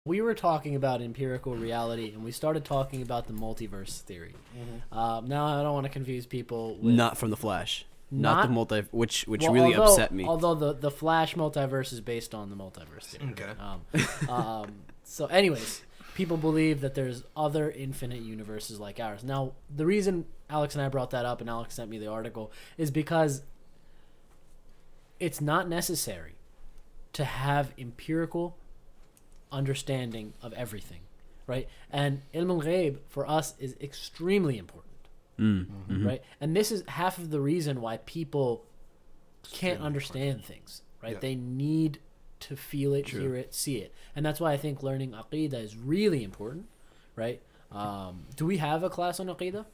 We were talking about empirical reality, and we started talking about the multiverse theory. Now, I don't want to confuse people with... Not from the Flash. Not the multi... Which really although, upset me. Although the Flash multiverse is based on the multiverse theory. Okay. So anyways, people believe that there's other infinite universes like ours. Now, the reason Alex and I brought that up, and Alex sent me the article, is because it's not necessary to have empirical understanding of everything, right? And ilm al-ghaib for us is extremely important, right? And this is half of the reason why people can't understand things, right? Yeah. They need to feel it, hear it, see it. And that's why I think learning Aqidah is really important, right? Do we have a class on Aqidah?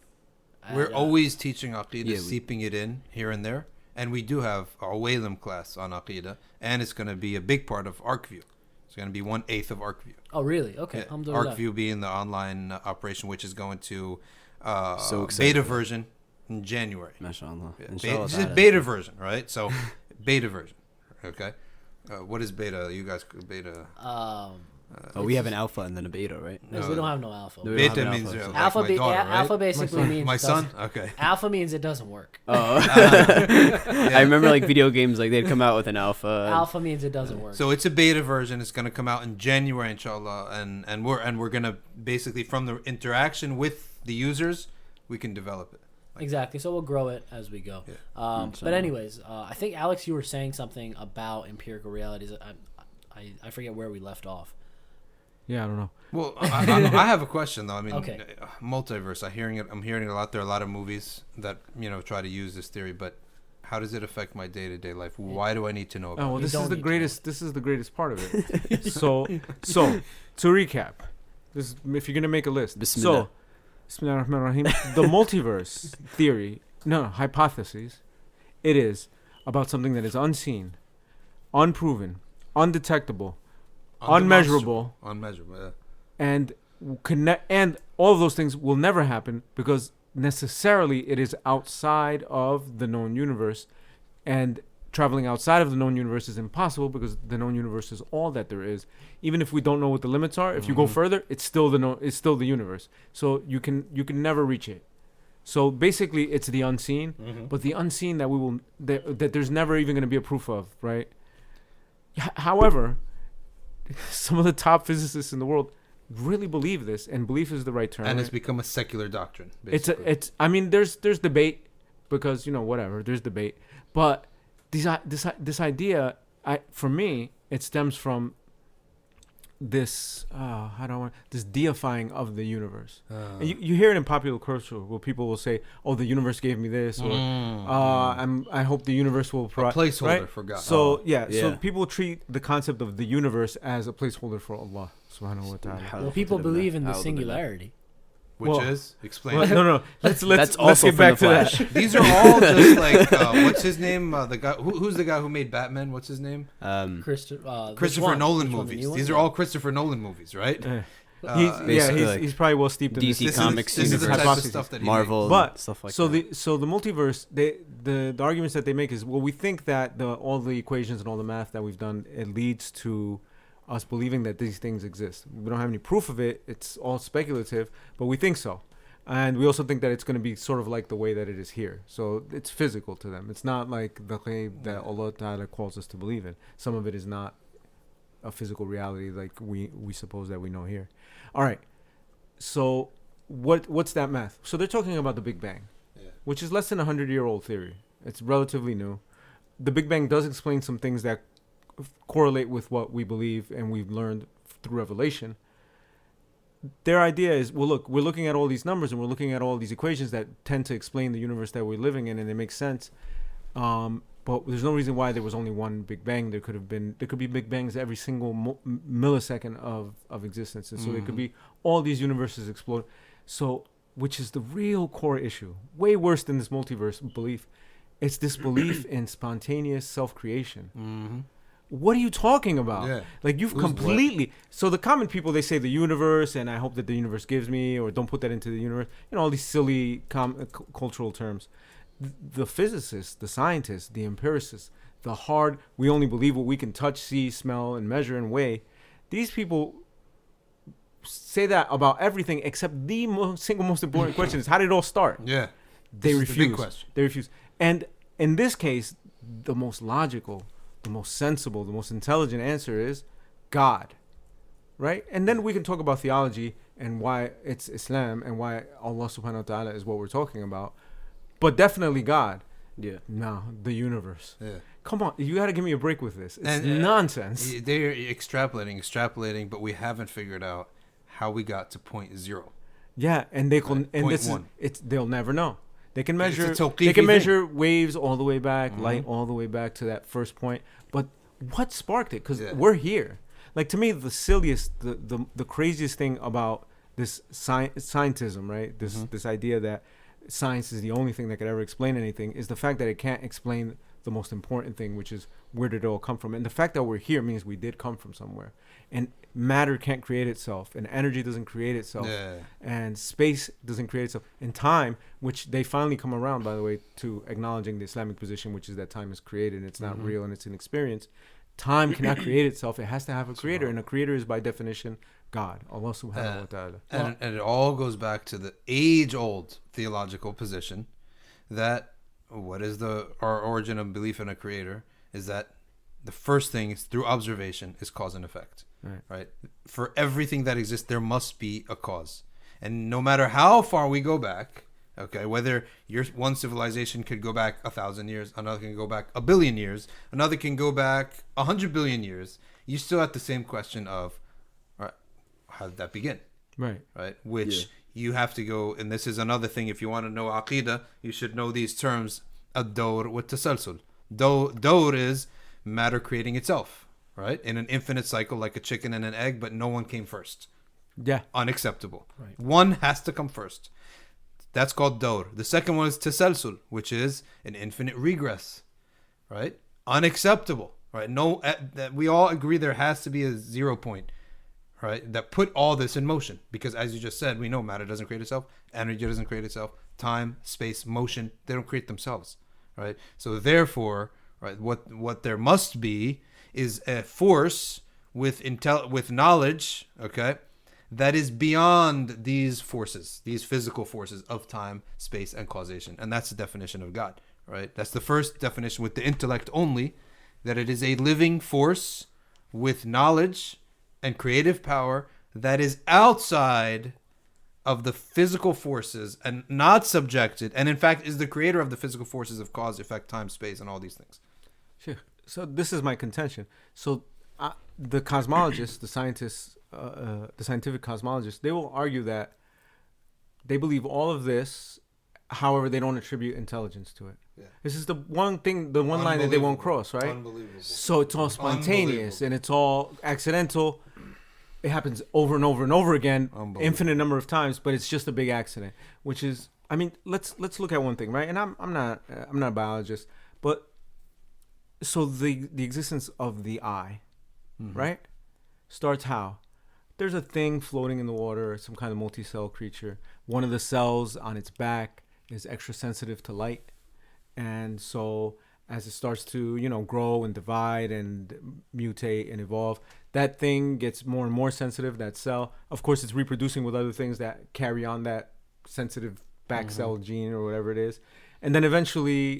We're always teaching Aqidah, seeping it in here and there. And we do have our Waylam class on Aqidah, and it's going to be a big part of ArcView. It's going to be 1/8 of ArcView. Oh, really? Okay. Yeah. Alhamdulillah. ArcView being the online operation, which is going to So excited. beta version in January. MashaAllah. Yeah. Inshallah It's ta'ala. a beta version, right? So, beta version. Okay. What is beta? You guys, beta. We have an alpha and then a beta, right? Because we don't have no alpha. No, we don't Beta have an means alpha. like Alpha, my daughter, right? alpha basically means My it son? doesn't- Okay. Alpha means it doesn't work. Oh. I remember like video games, like they'd come out with an alpha. Alpha means it doesn't work. So it's a beta version. It's going to come out in January, inshallah, and we're going to basically, from the interaction with the users, we can develop it. Exactly. So we'll grow it as we go. Yeah. But anyways, I think Alex, you were saying something about empirical realities. I forget where we left off. Yeah, I don't know. Well, I have a question though. I mean, Okay. multiverse. I'm hearing it a lot. There are a lot of movies that try to use this theory, but how does it affect my day-to-day life? Why do I need to know about Oh, well, it? this is don't the need to greatest. This is the greatest part of it. so to recap, this if you're gonna make a list. Bismillah. So, Bismillah ar-Rahman ar-Rahim. The multiverse theory, hypothesis. It is about something that is unseen, unproven, undetectable, unmeasurable, yeah. and connect. And all of those things will never happen because necessarily it is outside of the known universe, and traveling outside of the known universe is impossible because the known universe is all that there is. Even if we don't know what the limits are, if you go further, it's still it's still the universe. So you can never reach it. So basically, it's the unseen, but the unseen that there's never even going to be a proof of, right? However, some of the top physicists in the world really believe this, and belief is the right term. And right? it's become a secular doctrine. Basically. It's. I mean, there's debate because whatever. There's debate, but this idea, for me, it stems from this this deifying of the universe. And you hear it in popular culture where people will say, "Oh, the universe gave me this," or I hope the universe will provide. A placeholder right? for God. So so people treat the concept of the universe as a placeholder for Allah Subhanahu wa Ta'ala. Well, people believe in the singularity. Which is explain. Well, no. Let's also get from back the to Flash. that. These are all just like what's his name? The guy who's the guy who made Batman? What's his name? Christopher Nolan movies. These are all Christopher Nolan movies, right? He's probably well steeped in DC this. Comics This is the type of hypothesis. stuff that he Marvel, But stuff like so that. the multiverse, the arguments that they make is, well, we think that all the equations and all the math that we've done, it leads to us believing that these things exist. We don't have any proof of it. It's all speculative, but we think so. And we also think that it's going to be sort of like the way that it is here. So it's physical to them. It's not like the ghaib that Allah Ta'ala calls us to believe in. Some of it is not a physical reality like we suppose that we know here. All right. So what's that math? So they're talking about the Big Bang, which is less than 100-year-old theory. It's relatively new. The Big Bang does explain some things that correlate with what we believe and we've learned through revelation. Their idea is, well, look, we're looking at all these numbers and we're looking at all these equations that tend to explain the universe that we're living in, and they make sense. But there's no reason why there was only one Big Bang. There could be Big Bangs every single millisecond of existence, and so there could be all these universes explode. So, which is the real core issue, way worse than this multiverse belief. It's this belief in spontaneous self-creation. What are you talking about? Yeah. Like you've completely. So the common people, they say the universe, and I hope that the universe gives me, or don't put that into the universe. All these silly cultural terms. The physicists, the scientists, the empiricists, we only believe what we can touch, see, smell, and measure and weigh. These people say that about everything except the single most important question is how did it all start? Yeah. They This is refuse. the big question. They refuse. And in this case, the most logical, the most sensible, the most intelligent answer is God. Right? And then we can talk about theology and why it's Islam and why Allah subhanahu wa ta'ala is what we're talking about. But definitely God. Yeah. No, the universe. Yeah. Come on, you got to give me a break with this. It's And, nonsense. They're extrapolating, but we haven't figured out how we got to point 0. Yeah, and they can, Right. and Point this one. is they'll never know. They can It's a measure. tawqifi They can thing. measure waves all the way back, Mm-hmm. light all the way back to that first point. But what sparked it? Because Yeah. we're here. Like to me, the silliest, the craziest thing about this scientism, right? This idea that science is the only thing that could ever explain anything is the fact that it can't explain the most important thing, which is where did it all come from. And the fact that we're here means we did come from somewhere. And matter can't create itself, and energy doesn't create itself, Yeah. and space doesn't create itself, and time, which they finally come around, by the way, to acknowledging the Islamic position, which is that time is created and it's not real and it's an experience. Time cannot create itself. It has to have a creator, and a creator is by definition God, Allah subhanahu wa ta'ala. And it all goes back to the age-old theological position that what is our origin of belief in a creator is that the first thing is through observation is cause and effect. Right? For everything that exists, there must be a cause. And no matter how far we go back, okay, whether one civilization could go back 1,000 years, another can go back 1 billion years, another can go back 100 billion years, you still have the same question of, all right, how did that begin? Right. Which you have to go, and this is another thing, if you want to know Aqidah, you should know these terms, ad-dawr wa tasalsul. Dawr is matter creating itself, right? In an infinite cycle like a chicken and an egg, but no one came first. Yeah. Unacceptable. Right. One has to come first. That's called dawr. The second one is tasalsul, which is an infinite regress, right? Unacceptable, right? That we all agree there has to be a 0 point, right? That put all this in motion, because as you just said, we know matter doesn't create itself, energy doesn't create itself, time, space, motion, they don't create themselves, right? So therefore, right, what there must be is a force with knowledge, okay, that is beyond these forces, these physical forces of time, space, and causation. And that's the definition of God, right? That's the first definition with the intellect only, that it is a living force with knowledge and creative power that is outside of the physical forces and not subjected, and in fact is the creator of the physical forces of cause, effect, time, space, and all these things. So this is my contention. So the cosmologists, the scientists, the scientific cosmologists, they will argue that they believe all of this, however, they don't attribute intelligence to it. Yeah. This is the one line that they won't cross, right? Unbelievable. So it's all spontaneous and it's all accidental. It happens over and over and over again, infinite number of times, but it's just a big accident. Which is, I mean, let's look at one thing, right? And I'm not a biologist, but so the existence of the eye, right, starts how? There's a thing floating in the water, some kind of multi-cell creature. One of the cells on its back is extra sensitive to light, and so as it starts to, grow and divide and mutate and evolve, that thing gets more and more sensitive, that cell. Of course, it's reproducing with other things that carry on that sensitive back cell gene or whatever it is. And then eventually,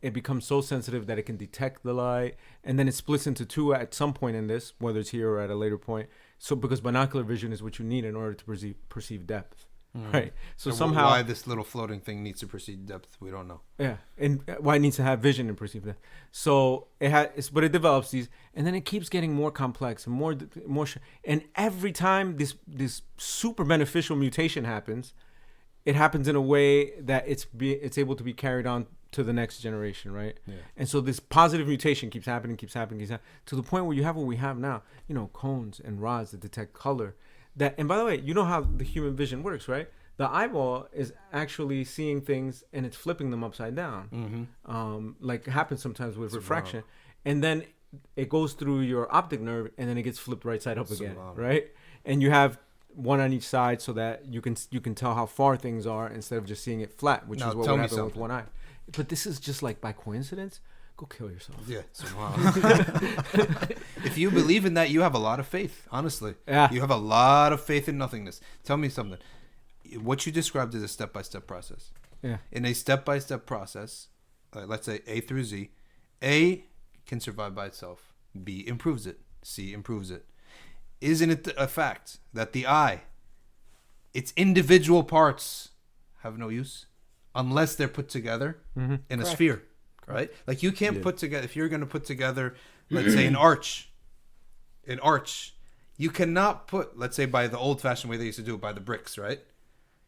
it becomes so sensitive that it can detect the light. And then it splits into two at some point in this, whether it's here or at a later point. So because binocular vision is what you need in order to perceive depth. Right. So somehow why this little floating thing needs to perceive depth, we don't know. Yeah, and why it needs to have vision and perceive depth. So but it develops these, and then it keeps getting more complex and more, and every time this super beneficial mutation happens, it happens in a way that it's able to be carried on to the next generation, right? Yeah. And so this positive mutation keeps happening, to the point where you have what we have now, cones and rods that detect color. And by the way, you know how the human vision works, right? The eyeball is actually seeing things and it's flipping them upside down, like it happens sometimes with refraction. And then it goes through your optic nerve and then it gets flipped right side up again, right? And you have one on each side so that you can tell how far things are instead of just seeing it flat, which is what would happen with one eye. But this is just like by coincidence. Go kill yourself. Yeah. If you believe in that, you have a lot of faith. Honestly, Yeah. you have a lot of faith in nothingness. Tell me something. What you described is a step-by-step process. Yeah. In a step-by-step process, let's say A through Z, A can survive by itself. B improves it. C improves it. Isn't it a fact that the eye, its individual parts, have no use unless they're put together in a Correct. sphere, right? Like you can't Yeah. put together, if you're going to put together, let's say an arch, you cannot put, let's say by the old-fashioned way they used to do it, by the bricks, right?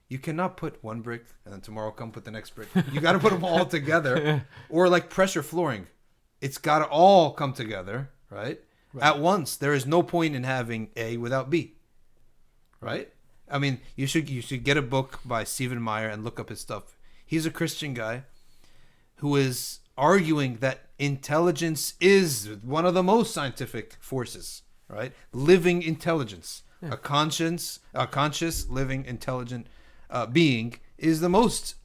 You cannot put one brick and then tomorrow come put the next brick. You got to put them all together, or like pressure flooring. It's got to all come together, right? At once. There is no point in having A without B, right? I mean, you should get a book by Stephen Meyer and look up his stuff. He's a Christian guy who is arguing that intelligence is one of the most scientific forces, right? Living intelligence, a conscious, living, intelligent being is the most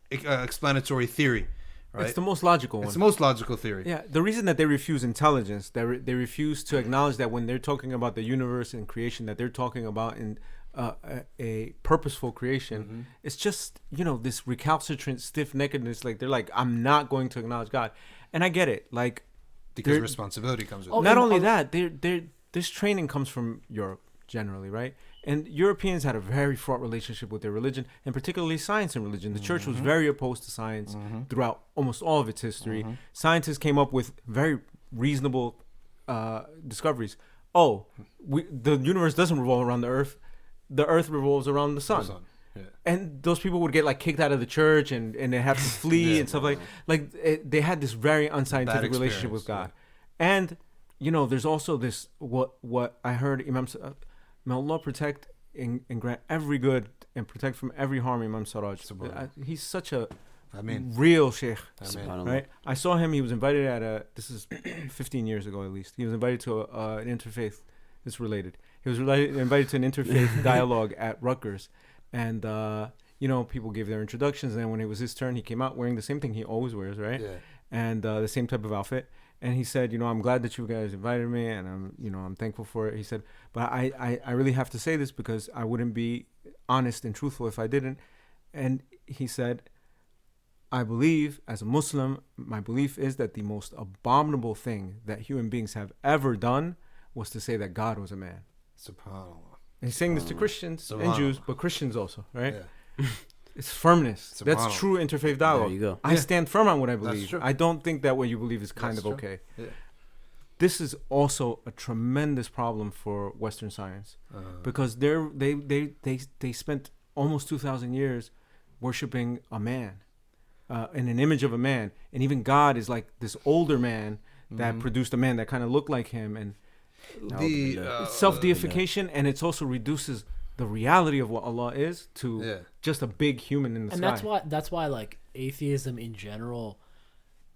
explanatory theory, right? It's the most logical one. It's the most logical theory. Yeah, the reason that they refuse intelligence, they refuse to acknowledge that when they're talking about the universe and creation, that they're talking about in a purposeful creation. It's just, this recalcitrant stiff-neckedness. Like, they're like, I'm not going to acknowledge God. And I get it. Like, Because responsibility comes with it. not only that, this training comes from Europe, generally, right? And Europeans had a very fraught relationship with their religion, and particularly science and religion. The church was very opposed to science throughout almost all of its history. Scientists came up with very reasonable discoveries. The universe doesn't revolve around the earth. The earth revolves around the sun. Yeah. And those people would get like kicked out of the church and they have to flee and stuff they had this very unscientific relationship with God. And there's also this what I heard may Allah protect and grant every good and protect from every harm Imam Sarraj. He's such a real sheikh, right? I saw him. He was invited this is 15 years ago at least. He was invited to an interfaith. It's related. He was invited to an interfaith dialogue at Rutgers, and people gave their introductions. And then when it was his turn, he came out wearing the same thing he always wears, right? Yeah. And the same type of outfit. And he said, I'm glad that you guys invited me, and I'm thankful for it. He said, but I really have to say this because I wouldn't be honest and truthful if I didn't. And he said, I believe, as a Muslim, my belief is that the most abominable thing that human beings have ever done was to say that God was a man. SubhanAllah. And he's saying this to Christians and Jews, but Christians also, right? Yeah. It's firmness. That's true interfaith dialogue. There you go. I stand firm on what I believe. That's true. I don't think that what you believe is kind of okay. Yeah. This is also a tremendous problem for Western science because they spent almost 2,000 years worshiping a man, in an image of a man, and even God is like this older man that produced a man that kind of looked like him, and self-deification, and it also reduces the reality of what Allah is to just a big human in the sky. And that's why like atheism in general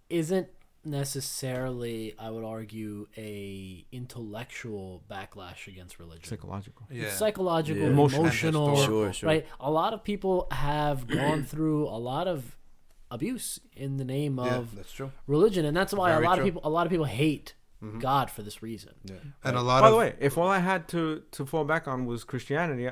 isn't necessarily, I would argue, a intellectual backlash against religion. Psychological. It's psychological, emotional, Sure. right? A lot of people have gone through a lot of abuse in the name of that's true. religion, and that's why Very a lot true. of people hate God for this reason. Yeah. And a lot By the way, if all I had to fall back on was Christianity,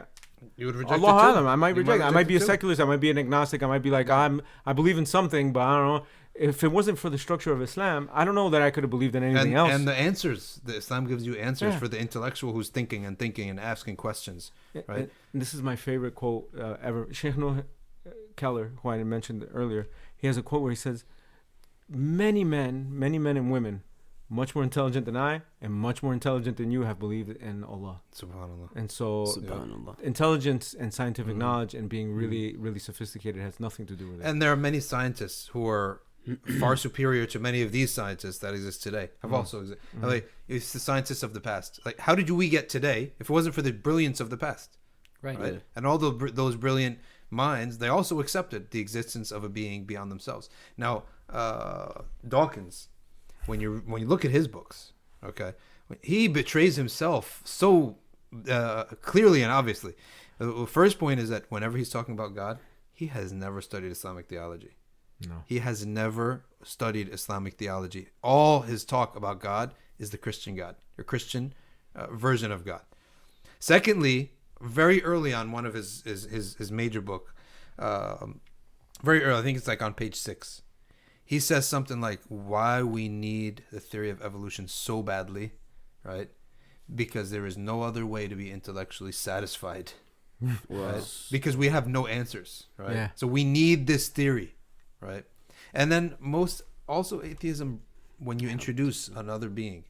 you would reject Allah it too. Alam, I might reject it. I might be a too. secularist. I might be an agnostic. I might be like, I believe in something, but I don't know. If it wasn't for the structure of Islam, I don't know that I could have believed in anything else. And the answers, the Islam gives you answers for the intellectual who's thinking and asking questions, right? And this is my favorite quote ever. Sheikh Noah Keller, who I mentioned earlier, he has a quote where he says, many men and women, much more intelligent than I and much more intelligent than you, have believed in Allah. SubhanAllah. And so Subhanallah. intelligence and scientific knowledge and being really, really sophisticated has nothing to do with it. And there are many scientists who are far superior to many of these scientists that exist today. Have also existed. Like, it's the scientists of the past. Like, how did we get today if it wasn't for the brilliance of the past? Right. Yeah. And all those brilliant minds, they also accepted the existence of a being beyond themselves. Now, Dawkins, when you look at his books, okay, he betrays himself so clearly and obviously. The first point is that whenever he's talking about God, he has never studied Islamic theology. No. He has never studied Islamic theology. All his talk about God is the Christian God, or Christian version of God. Secondly, very early on one of his major book, very early, I think it's like on page 6, he says something like why we need the theory of evolution so badly, right? Because there is no other way to be intellectually satisfied. Right? Because we have no answers, right? Yeah. So we need this theory, right? And then also atheism, when you introduce another being,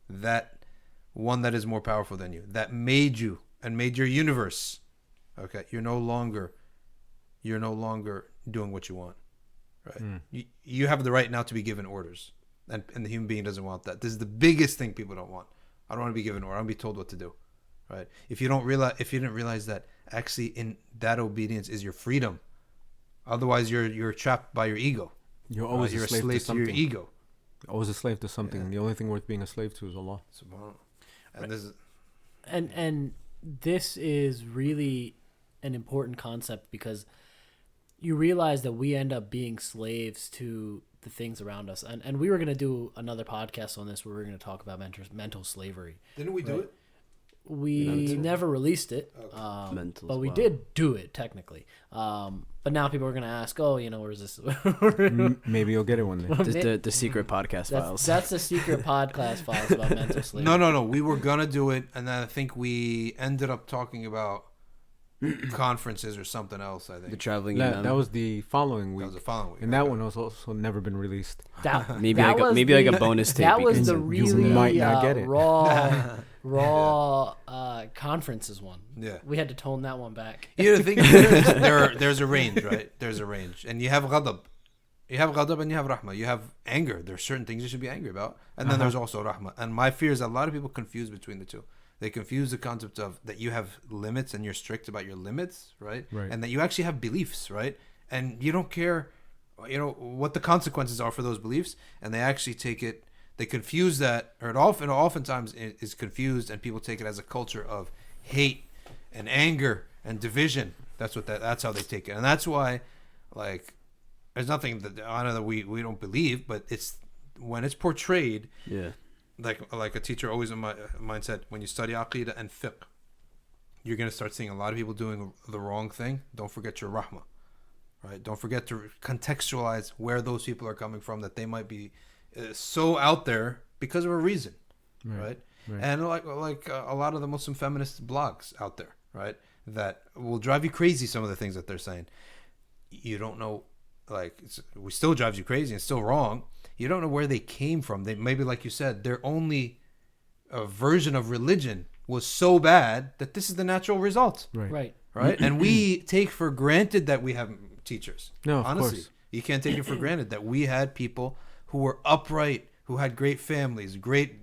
that one that is more powerful than you, that made you and made your universe, okay, you're no longer doing what you want, right? You have the right now to be given orders, and the human being doesn't want that. This is the biggest thing people don't want. I don't want to be given orders. I want to be told what to do, right? If you didn't realize that actually in that obedience is your freedom, otherwise you're trapped by your ego. You're always you're a slave to your something. ego. Always a slave to something. Yeah. The only thing worth being a slave to is Allah. And this is And this is really an important concept because you realize that we end up being slaves to the things around us. And we were going to do another podcast on this where we're going to talk about mental slavery. didn't we do it? We never released it, Mental but as we well. did do it technically. But now people are going to ask, where's this? Maybe you'll get it one day. The secret podcast files. That's the secret podcast files about mental slavery. No. We were gonna do it, and then I think we ended up talking about conferences or something else. I The think traveling. That was the following that week. was the following week. And that one was also never been released. Maybe like a bonus tape. That was because the you really might not get it. raw conferences one. Yeah. We had to tone that one back. You know, the thing there's a range, right? There's a range, and you have ghadab. You have ghadab and you have rahmah. You have anger. There's certain things you should be angry about, and then there's also rahmah. And my fear is that a lot of people confuse between the two. They confuse the concept of that you have limits and you're strict about your limits, right? And that you actually have beliefs, right? And you don't care, what the consequences are for those beliefs, and they actually take it. They confuse that, or oftentimes it is confused, and people take it as a culture of hate and anger and division. That's how they take it, and that's why, like, there's nothing that I know that we don't believe, but it's when it's portrayed. Yeah. Like a teacher always in my mind said, when you study aqidah and fiqh, you're gonna start seeing a lot of people doing the wrong thing. Don't forget your rahmah, right? Don't forget to contextualize where those people are coming from, that they might be so out there because of a reason, right? And like a lot of the Muslim feminist blogs out there, right, that will drive you crazy. Some of the things that they're saying, you don't know, like, it still drives you crazy and it's still wrong. You don't know where they came from. They maybe, like you said, their only version of religion was so bad that this is the natural result, Right. And we take for granted that we have teachers. No, of honestly, course. you can't take it for granted that we had people who were upright, who had great families,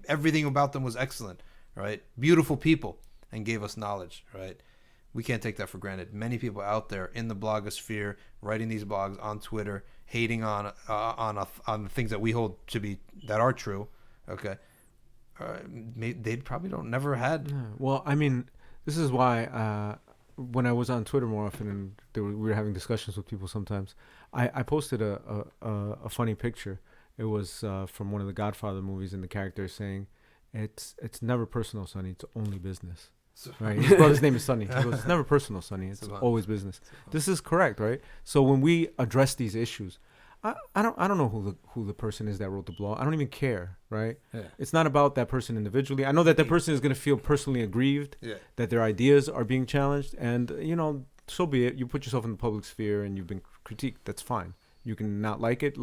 everything about them was excellent, right? Beautiful people, and gave us knowledge, right? We can't take that for granted. Many people out there in the blogosphere, writing these blogs on Twitter, hating on the things that we hold to be that are true. Okay, they probably never had. Yeah. Well, I mean, this is why when I was on Twitter more often, and we were having discussions with people sometimes, I posted a funny picture. It was from one of the Godfather movies, and the character is saying, "It's never personal, Sonny. It's only business." Right. His brother's name is Sonny. He goes, "It's never personal, Sonny. It's always business." This is correct, right? So when we address these issues, I don't know who the person is that wrote the blog. I don't even care, right? Yeah. It's not about that person individually. I know that person is going to feel personally aggrieved that their ideas are being challenged, and so be it. You put yourself in the public sphere and you've been critiqued. That's fine. You can not like it,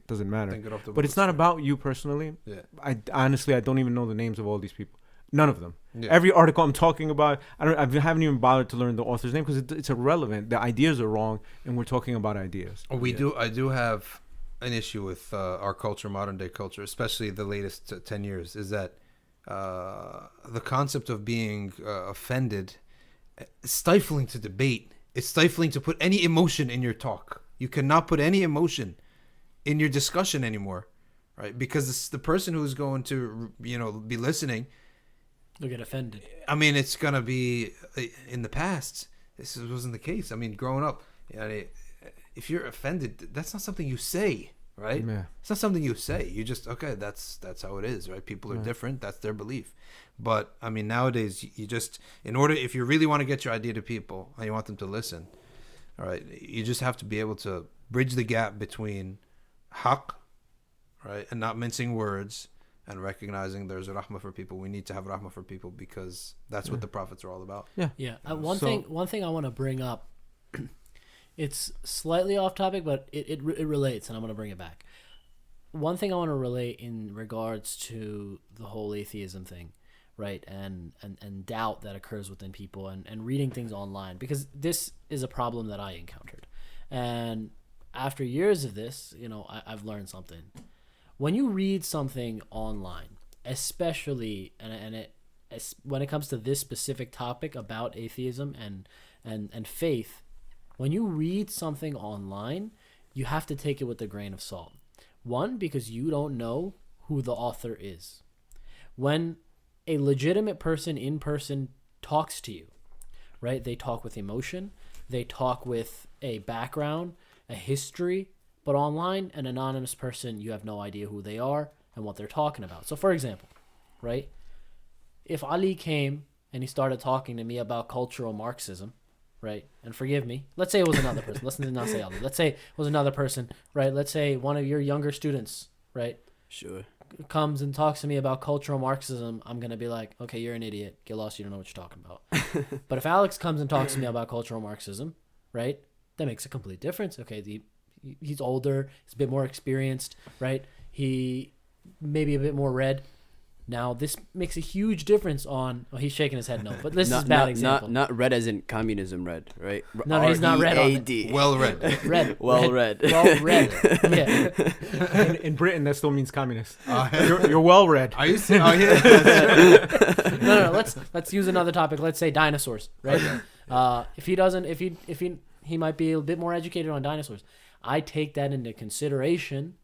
doesn't matter. But it's not about you personally. Yeah. I honestly don't even know the names of all these people. None of them. Yeah. Every article I'm talking about, I haven't even bothered to learn the author's name because it's irrelevant. The ideas are wrong, and we're talking about ideas. I do have an issue with our culture, modern day culture, especially the latest 10 years, is that the concept of being offended is stifling to debate. It's stifling to put any emotion in your talk. You cannot put any emotion in your discussion anymore, right? Because the person who's going to be listening, They'll get offended. I mean, it's gonna be in the past. This wasn't the case. I mean, growing up, if you're offended, that's not something you say, right? Yeah. It's not something you say. You just, okay, that's how it is, right? People are different. That's their belief. But I mean, nowadays, you just, if you really want to get your idea to people and you want them to listen, all right, you just have to be able to bridge the gap between haqq, right, and not mincing words, and recognizing there's a rahmah for people. We need to have rahmah for people because that's what the prophets are all about. Yeah. One thing I want to bring up. It's slightly off topic, but it relates, and I'm going to bring it back. One thing I want to relate in regards to the whole atheism thing, right, and doubt that occurs within people and reading things online, because this is a problem that I encountered. And after years of this, I've learned something. When you read something online, especially, when it comes to this specific topic about atheism and faith, when you read something online, you have to take it with a grain of salt. One, because you don't know who the author is. When a legitimate person in person talks to you, right? They talk with emotion. They talk with a background, a history. But online, an anonymous person, you have no idea who they are and what they're talking about. So, for example, right? If Ali came and he started talking to me about cultural Marxism, right? And forgive me. Let's say it was another person. Let's not say Ali. Let's say it was another person, right? Let's say one of your younger students, right? Sure. Comes and talks to me about cultural Marxism. I'm going to be like, okay, you're an idiot. Get lost. You don't know what you're talking about. But if Alex comes and talks to me about cultural Marxism, right? That makes a complete difference. Okay, he's older. He's a bit more experienced, right? He maybe a bit more read. Now, this makes a huge difference on... Well, he's shaking his head no, but this is a bad example. Not red as in communism red, right? No, he's not red on it. Well read. Red. Well read. Well read. Yeah. In Britain, that still means communist. You're well read. Are you saying? Oh, yeah. No. Let's use another topic. Let's say dinosaurs, right? Okay. If he might be a bit more educated on dinosaurs. I take that into consideration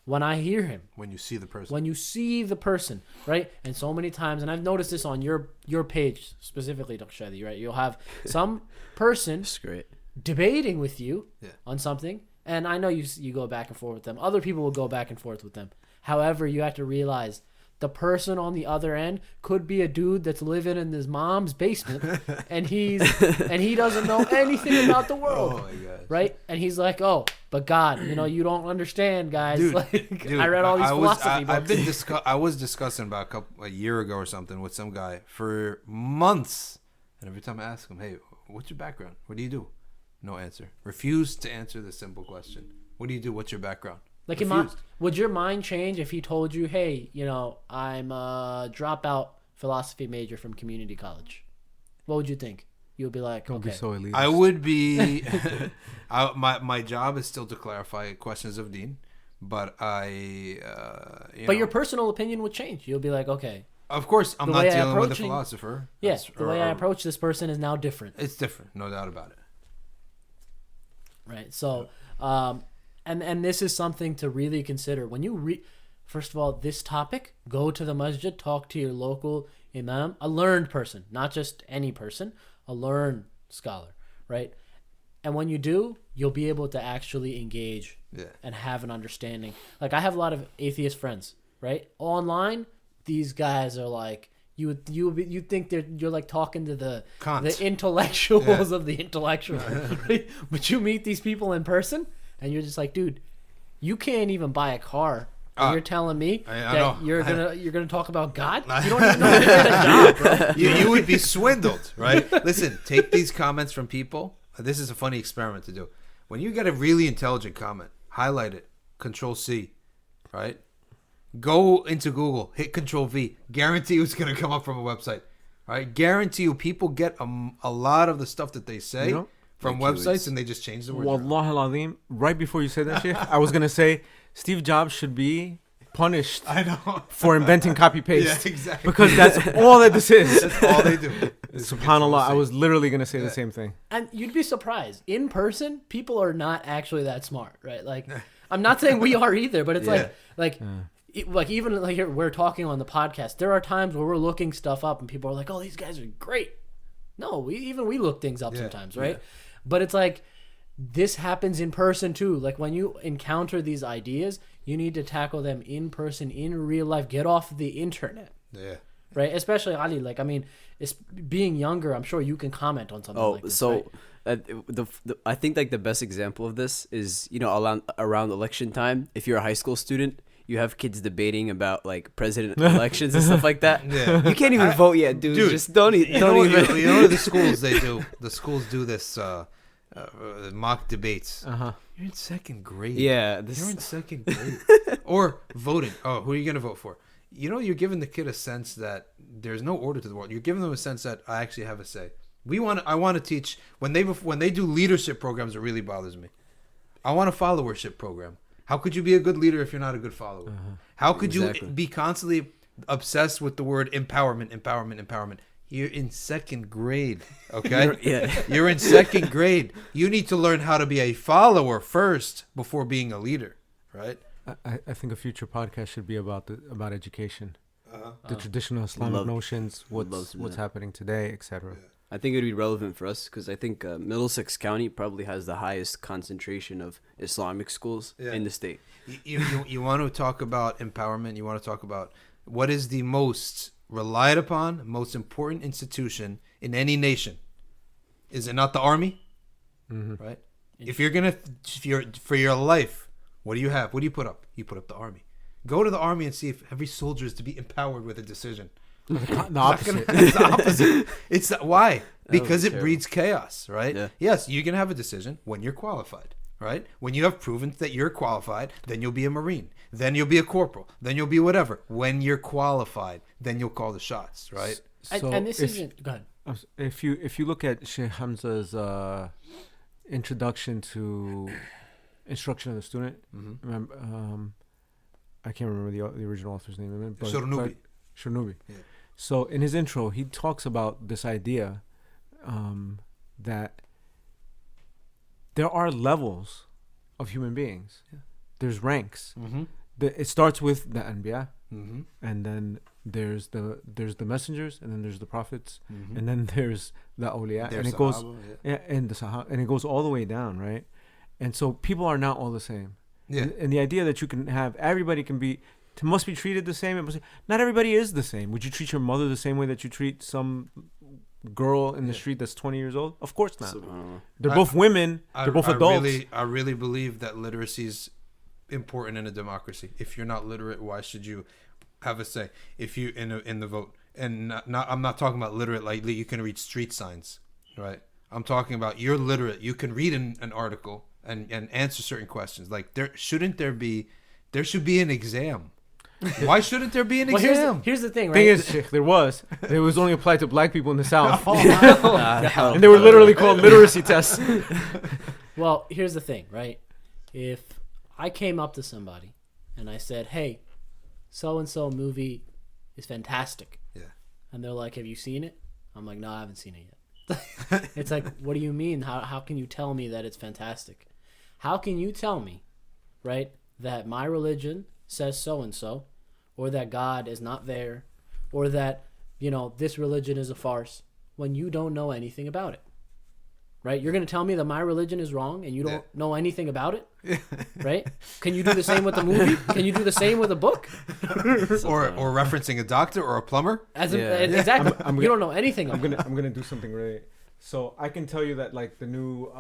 when I hear him. When you see the person. When you see the person, right? And so many times, and I've noticed this on your page specifically, Dr. Shadee, right? You'll have some person That's great. debating with you on something, and I know you go back and forth with them. Other people will go back and forth with them. However, you have to realize the person on the other end could be a dude that's living in his mom's basement, and he doesn't know anything about the world. Oh my gosh. Right? And he's like, oh, but God, you don't understand, guys. Dude, I read all these philosophy books. I was discussing about a year ago or something with some guy for months, and every time I ask him, hey, what's your background? What do you do? No answer. Refused to answer the simple question. What do you do? What's your background? Like, would your mind change if he told you, hey, I'm a dropout philosophy major from community college? What would you think? You would be like, Don't okay. be so elitist. I would be. My job is still to clarify questions of deen, but But your personal opinion would change. You'll be like, okay. Of course, I'm not dealing with a philosopher. Yes, the way I approach this person is now different. It's different, no doubt about it. Right. So, and this is something to really consider when you read. First of all, this topic, go to the masjid, talk to your local imam, a learned person, not just any person, a learned scholar, right? And when you do, you'll be able to actually engage and have an understanding. Like, I have a lot of atheist friends, right? Online, these guys are like, you think you're like talking to the intellectuals of the intellectuals, right? But you meet these people in person, and you're just like, dude, you can't even buy a car. And you're telling me that you're gonna talk about God? You don't even know how to get a job, bro. You would be swindled, right? Listen, take these comments from people. This is a funny experiment to do. When you get a really intelligent comment, highlight it, Control-C, right? Go into Google, hit Control-V. Guarantee you it's gonna come up from a website, right? Guarantee you people get a lot of the stuff that they say from websites, and they just change the word. Wallah al-Azim, right before you said that, Sheikh, I was gonna say Steve Jobs should be punished for inventing copy-paste. Yeah, exactly. Because that's all that this is. That's all they do. SubhanAllah, I was literally going to say the same thing. And you'd be surprised. In person, people are not actually that smart, right? Like, I'm not saying we are either, but it's like even like here, we're talking on the podcast. There are times where we're looking stuff up and people are like, oh, these guys are great. No, we look things up sometimes, right? Yeah. But it's like, this happens in person too. Like when you encounter these ideas, you need to tackle them in person, in real life. Get off the internet. Yeah. Right? Especially Ali. Like, I mean, it's being younger. I'm sure you can comment on something like this. So right? I think like the best example of this is, you know, around election time, if you're a high school student, you have kids debating about like president elections and stuff like that. Yeah. You can't even vote yet, dude. Just don't even. You know what the schools they do? The schools do this mock debates. You're in second grade. Yeah, you're in second grade. Or voting. Oh, who are you gonna vote for? You know, you're giving the kid a sense that there's no order to the world. You're giving them a sense that I actually have a say. I want to teach when they do leadership programs. It really bothers me. I want a followership program. How could you be a good leader if you're not a good follower? How could you be constantly obsessed with the word empowerment? You're in second grade, okay? You're in second grade. You need to learn how to be a follower first before being a leader, right? I think a future podcast should be about education, the traditional Islamic notions, what's happening today, etc. Yeah. I think it would be relevant for us because I think Middlesex County probably has the highest concentration of Islamic schools in the state. You want to talk about empowerment. You want to talk about what is the most relied upon, most important institution in any nation. Is it not the army? Right? If you're for your life, what do you have? What do you put up? You put up the army. Go to the army and see if every soldier is to be empowered with a decision. The opposite. It's the opposite. Why? Because it breeds chaos, right? Yeah. Yes, you can have a decision when you're qualified, right? When you have proven that you're qualified, then you'll be a Marine. Then you'll be a corporal. Then you'll be whatever. When you're qualified, then you'll call the shots, right? So and this isn't... Go ahead. If you look at Sheikh Hamza's introduction to instruction of the student, remember, I can't remember the original author's name. But Shurnubi. Yeah. So in his intro, he talks about this idea that there are levels of human beings. Yeah. There's ranks. It starts with the Anbiya, and then there's the messengers, and then there's the prophets, and then there's the awliya, and it goes and the Sahaba, and it goes all the way down, right? And so people are not all the same. Yeah. And the idea that you can have everybody must be treated the same. Not everybody is the same. Would you treat your mother the same way that you treat some girl in the street that's 20 years old? Of course not. They're both women. They're both adults. I really believe that literacy is important in a democracy. If you're not literate, why should you have a say? If you in the vote, and I'm not talking about literate like you can read street signs, right? I'm talking about you're literate. You can read an article and answer certain questions. Like there should be an exam. Why shouldn't there be an exam? Here's the thing, right? Thing is, Sheikh, there was. It was only applied to black people in the South. And they were literally called literacy tests. Well, here's the thing, right? If I came up to somebody and I said, hey, so-and-so movie is fantastic. Yeah. And they're like, have you seen it? I'm like, no, I haven't seen it yet. It's like, what do you mean? How can you tell me that it's fantastic? How can you tell me, right, that my religion says so-and-so, or that God is not there, or that, this religion is a farce, when you don't know anything about it, right? You're going to tell me that my religion is wrong and you don't know anything about it, right? Can you do the same with the movie? Can you do the same with a book? or referencing a doctor or a plumber? Exactly. You don't know anything about I'm gonna do something really... So I can tell you that like the new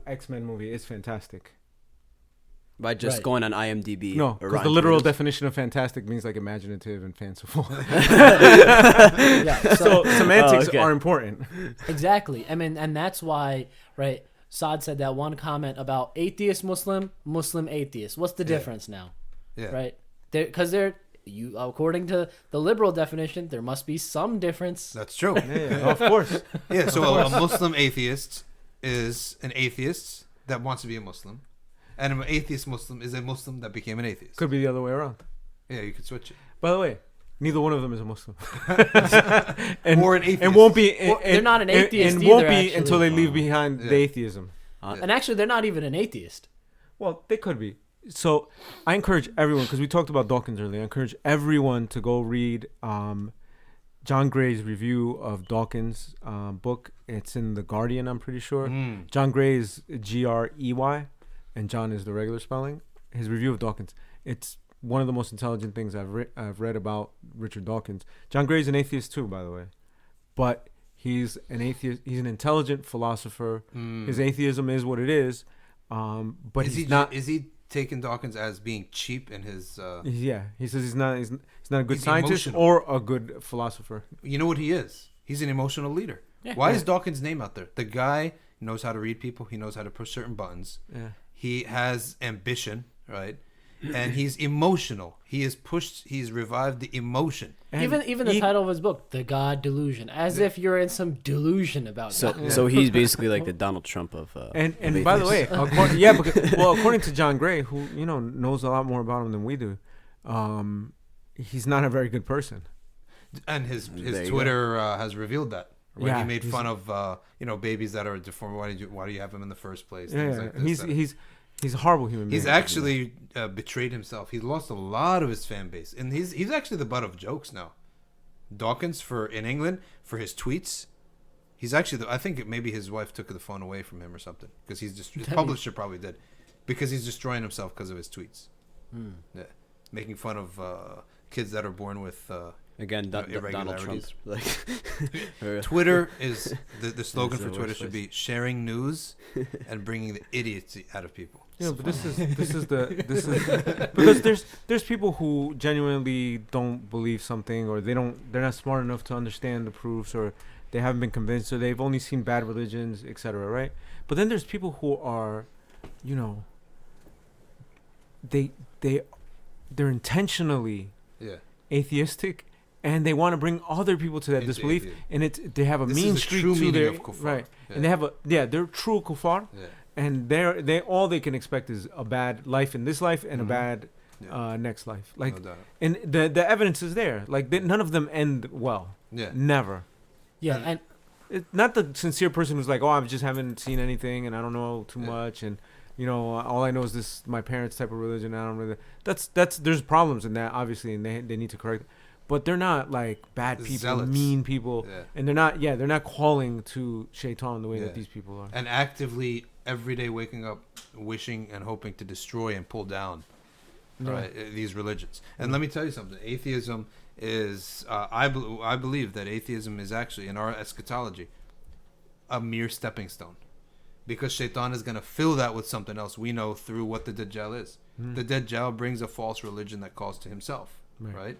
X-Men movie is fantastic. By just going on IMDb. No, because the literal definition of fantastic means like imaginative and fanciful. So semantics are important. Exactly. I mean, and that's why, right, Saad said that one comment about atheist Muslim, Muslim atheist. What's the difference now? Yeah. Right? Because according to the liberal definition, there must be some difference. That's true. Of course. Yeah, so a Muslim atheist is an atheist that wants to be a Muslim. And an atheist Muslim is a Muslim that became an atheist. Could be the other way around. Yeah, you could switch it. By the way, neither one of them is a Muslim. Or an atheist. And won't be. They're not an atheist and either, won't be actually. until they leave behind the atheism. And actually, they're not even an atheist. Well, they could be. So I encourage everyone, because we talked about Dawkins earlier, I encourage everyone to go read John Gray's review of Dawkins' book. It's in The Guardian, I'm pretty sure. John Gray is Grey, and John is the regular spelling. His review of Dawkins. It's one of the most intelligent things I've read about Richard Dawkins. John Gray's an atheist too, by the way. But he's an atheist. He's an intelligent philosopher. His atheism is what it is. But he's not. Is he taking Dawkins as being cheap in his? Yeah, he says he's not. He's not a good He's scientist emotional. or a good philosopher. You know what he is? He's an emotional leader. Yeah. Why is Dawkins' name out there? The guy knows how to read people. He knows how to push certain buttons. Yeah. He has ambition, right? And he's emotional. He has pushed. He's revived the emotion. And Even the title of his book, The God Delusion, as if you're in some delusion about God. So he's basically like the Donald Trump of. And of by the atheists. way, according to John Gray, who knows a lot more about him than we do, he's not a very good person. And his There you Twitter has revealed that. Right? Yeah, He made he's- fun of babies that are deformed. Why do you have them in the first place? Yeah, Things yeah. like this, that. He's a horrible human being. He's actually betrayed himself. He's lost a lot of his fan base, and he's actually the butt of jokes now. Dawkins in England for his tweets. He's actually I think maybe his wife took the phone away from him or something because his publisher probably did because he's destroying himself because of his tweets. Yeah, making fun of kids that are born with Again, Donald Trump. irregularities. Like, Twitter is the slogan It's for the Twitter worst should place. be sharing news and bringing the idiocy out of people. Yeah, but this is because there's people who genuinely don't believe something, or they're not smart enough to understand the proofs, or they haven't been convinced, or they've only seen bad religions, etc. Right? But then there's people who are, they're intentionally Yeah. atheistic, and they want to bring other people to that Into disbelief, atheism. and they have a This mean is the streak true to meaning their of kuffar. right, Yeah. and they're true kuffar. Yeah. And they all they can expect is a bad life in this life and a bad Yeah. next life. Like, No doubt. and the evidence is there. Like, none of them end well. Yeah. Never. Yeah, and Not the sincere person who's like, oh, I just haven't seen anything and I don't know too Yeah. much, and all I know is this my parents' type of religion. I don't really. That's there's problems in that, obviously, and they need to correct it. But they're not like bad people, Zealots. mean people, Yeah. and they're not calling to shaitan the way Yeah. that these people are. And actively every day waking up wishing and hoping to destroy and pull down these religions. And let me tell you something. Atheism is I believe that atheism is actually in our eschatology a mere stepping stone, because shaitan is going to fill that with something else we know through what the Dajjal is. The Dajjal brings a false religion that calls to himself, right?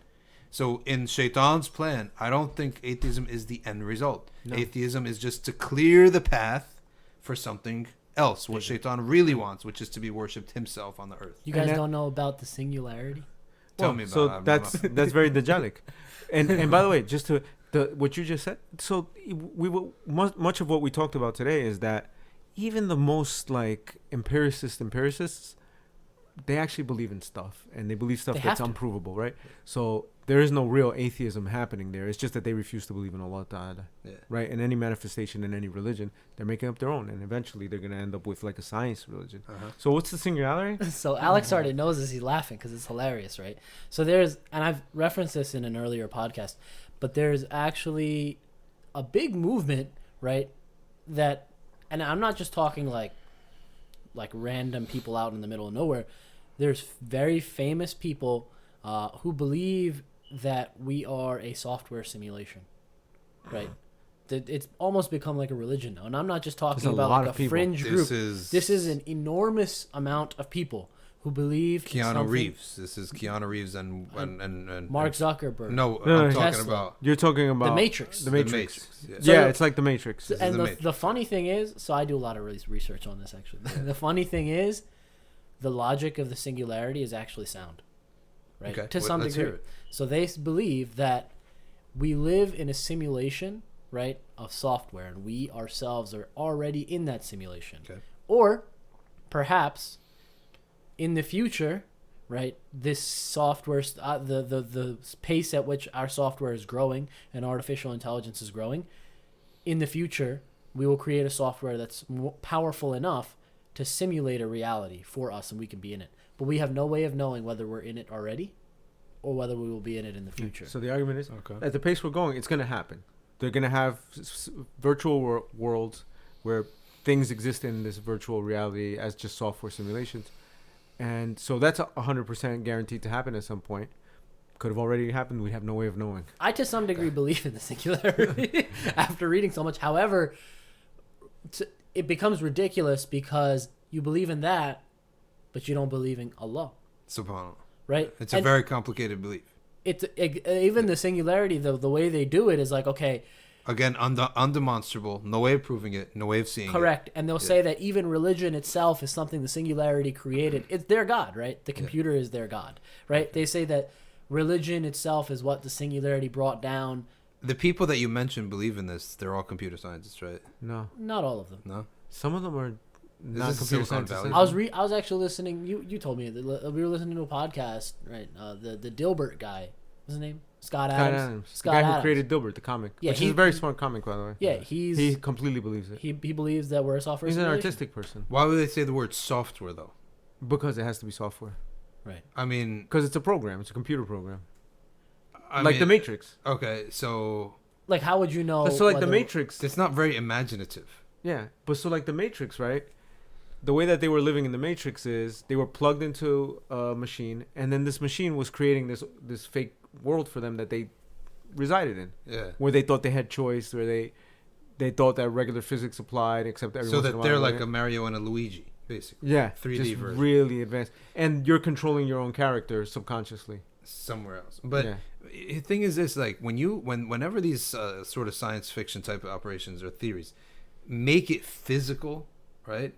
So in shaitan's plan, I don't think atheism is the end result. No. Atheism is just to clear the path for something else, what shaitan really wants, which is to be worshipped himself on the earth. you guys And that- don't know about the singularity? Tell me about so it. I'm that's very Dajjalic. And by the way, just to what you just said, so much of what we talked about today is that even the most like empiricists, they actually believe in stuff, and they believe stuff They that's have to. unprovable, right? So there is no real atheism happening there. It's just that they refuse to believe in Allah Ta'ala, Yeah. right? And any manifestation in any religion, they're making up their own, and eventually they're gonna end up with like a science religion. So what's the singularity? So Alex already knows this. He's laughing because it's hilarious, right? So and I've referenced this in an earlier podcast, but there's actually a big movement, right? That, and I'm not just talking like random people out in the middle of nowhere. There's very famous people who believe that we are a software simulation, right? That it's almost become like a religion now, and I'm not just talking There's a about lot like of a people. fringe group. This This is an enormous amount of people who believe in Keanu something. Reeves. This is Keanu Reeves and Mark Zuckerberg. No, No, I'm talking Tesla. about You're talking about The Matrix. The the Matrix. Yeah. So Yeah, the- it's like the Matrix. This is And the the Matrix. funny thing is, so I do a lot of research on this actually. The funny thing is, the logic of the singularity is actually sound, right? Okay, To some let's degree. hear it. So they believe that we live in a simulation, right, of software, and we ourselves are already in that simulation. Okay. Or perhaps in the future, right, this software, the pace at which our software is growing and artificial intelligence is growing, in the future, we will create a software that's powerful enough to simulate a reality for us, and we can be in it. But we have no way of knowing whether we're in it already or whether we will be in it in the future. So the argument is, Okay. at the pace we're going, it's going to happen. They're going to have virtual worlds where things exist in this virtual reality as just software simulations. And so that's 100% guaranteed to happen at some point. Could have already happened. We have no way of knowing. I, to some degree, believe in the singularity after reading so much. However, it becomes ridiculous because you believe in that, but you don't believe in Allah, Subhanallah. right? It's a very complicated belief. Even the singularity, the way they do it is like, okay, Again, undemonstrable. No way of proving it. No way of seeing correct. And they'll say that even religion itself is something the singularity created. It's their God, right? The computer is their God, right? They say that religion itself is what the singularity brought down. it. The people that you mentioned believe in this. They're all computer scientists, right? No. Not all of them. No. Some of them are not this computer Silicon scientists. Valley? I was actually listening. You told me that we were listening to a podcast, right? The Dilbert guy, what's his name? Scott Adams. The Scott guy Adams. who created Dilbert, the comic. Yeah, which is a very smart comic, by the way. Yeah, he completely believes it. he believes that we're a software. He's an simulation. artistic person Why would they say the word software though? because it has to be software. Right. I mean, Because it's a program. It's a computer program. I Like mean, the Matrix. Okay, so Like, how would you know? So like the whether- Matrix. it's not very imaginative. Yeah, but so like the Matrix, right? The way that they were living in the Matrix is they were plugged into a machine, and then this machine was creating this fake world for them that they resided in, Yeah. where they thought they had choice, where they thought that regular physics applied, except every So once in that a they're while, like right? a Mario and a Luigi, basically. yeah, 3D just version. really advanced, and you're controlling your own character subconsciously. Somewhere else. But Yeah. the thing is this, like whenever these sort of science fiction type of operations or theories make it physical, right?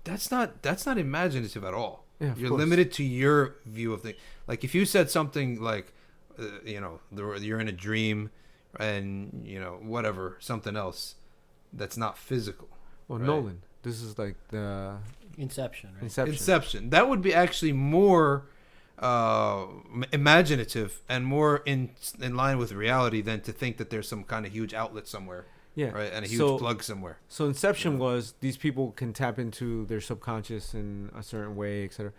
That's not imaginative at all. Yeah, of You're course. limited to your view of things. Like if you said something like, you're in a dream, and whatever, something else that's not physical. Well, Right. Nolan, this is like the Inception, right? Inception. That would be actually more imaginative and more in line with reality than to think that there's some kind of huge outlet somewhere, Yeah, right, and a huge So- plug somewhere. So Inception was these people can tap into their subconscious in a certain way, etc.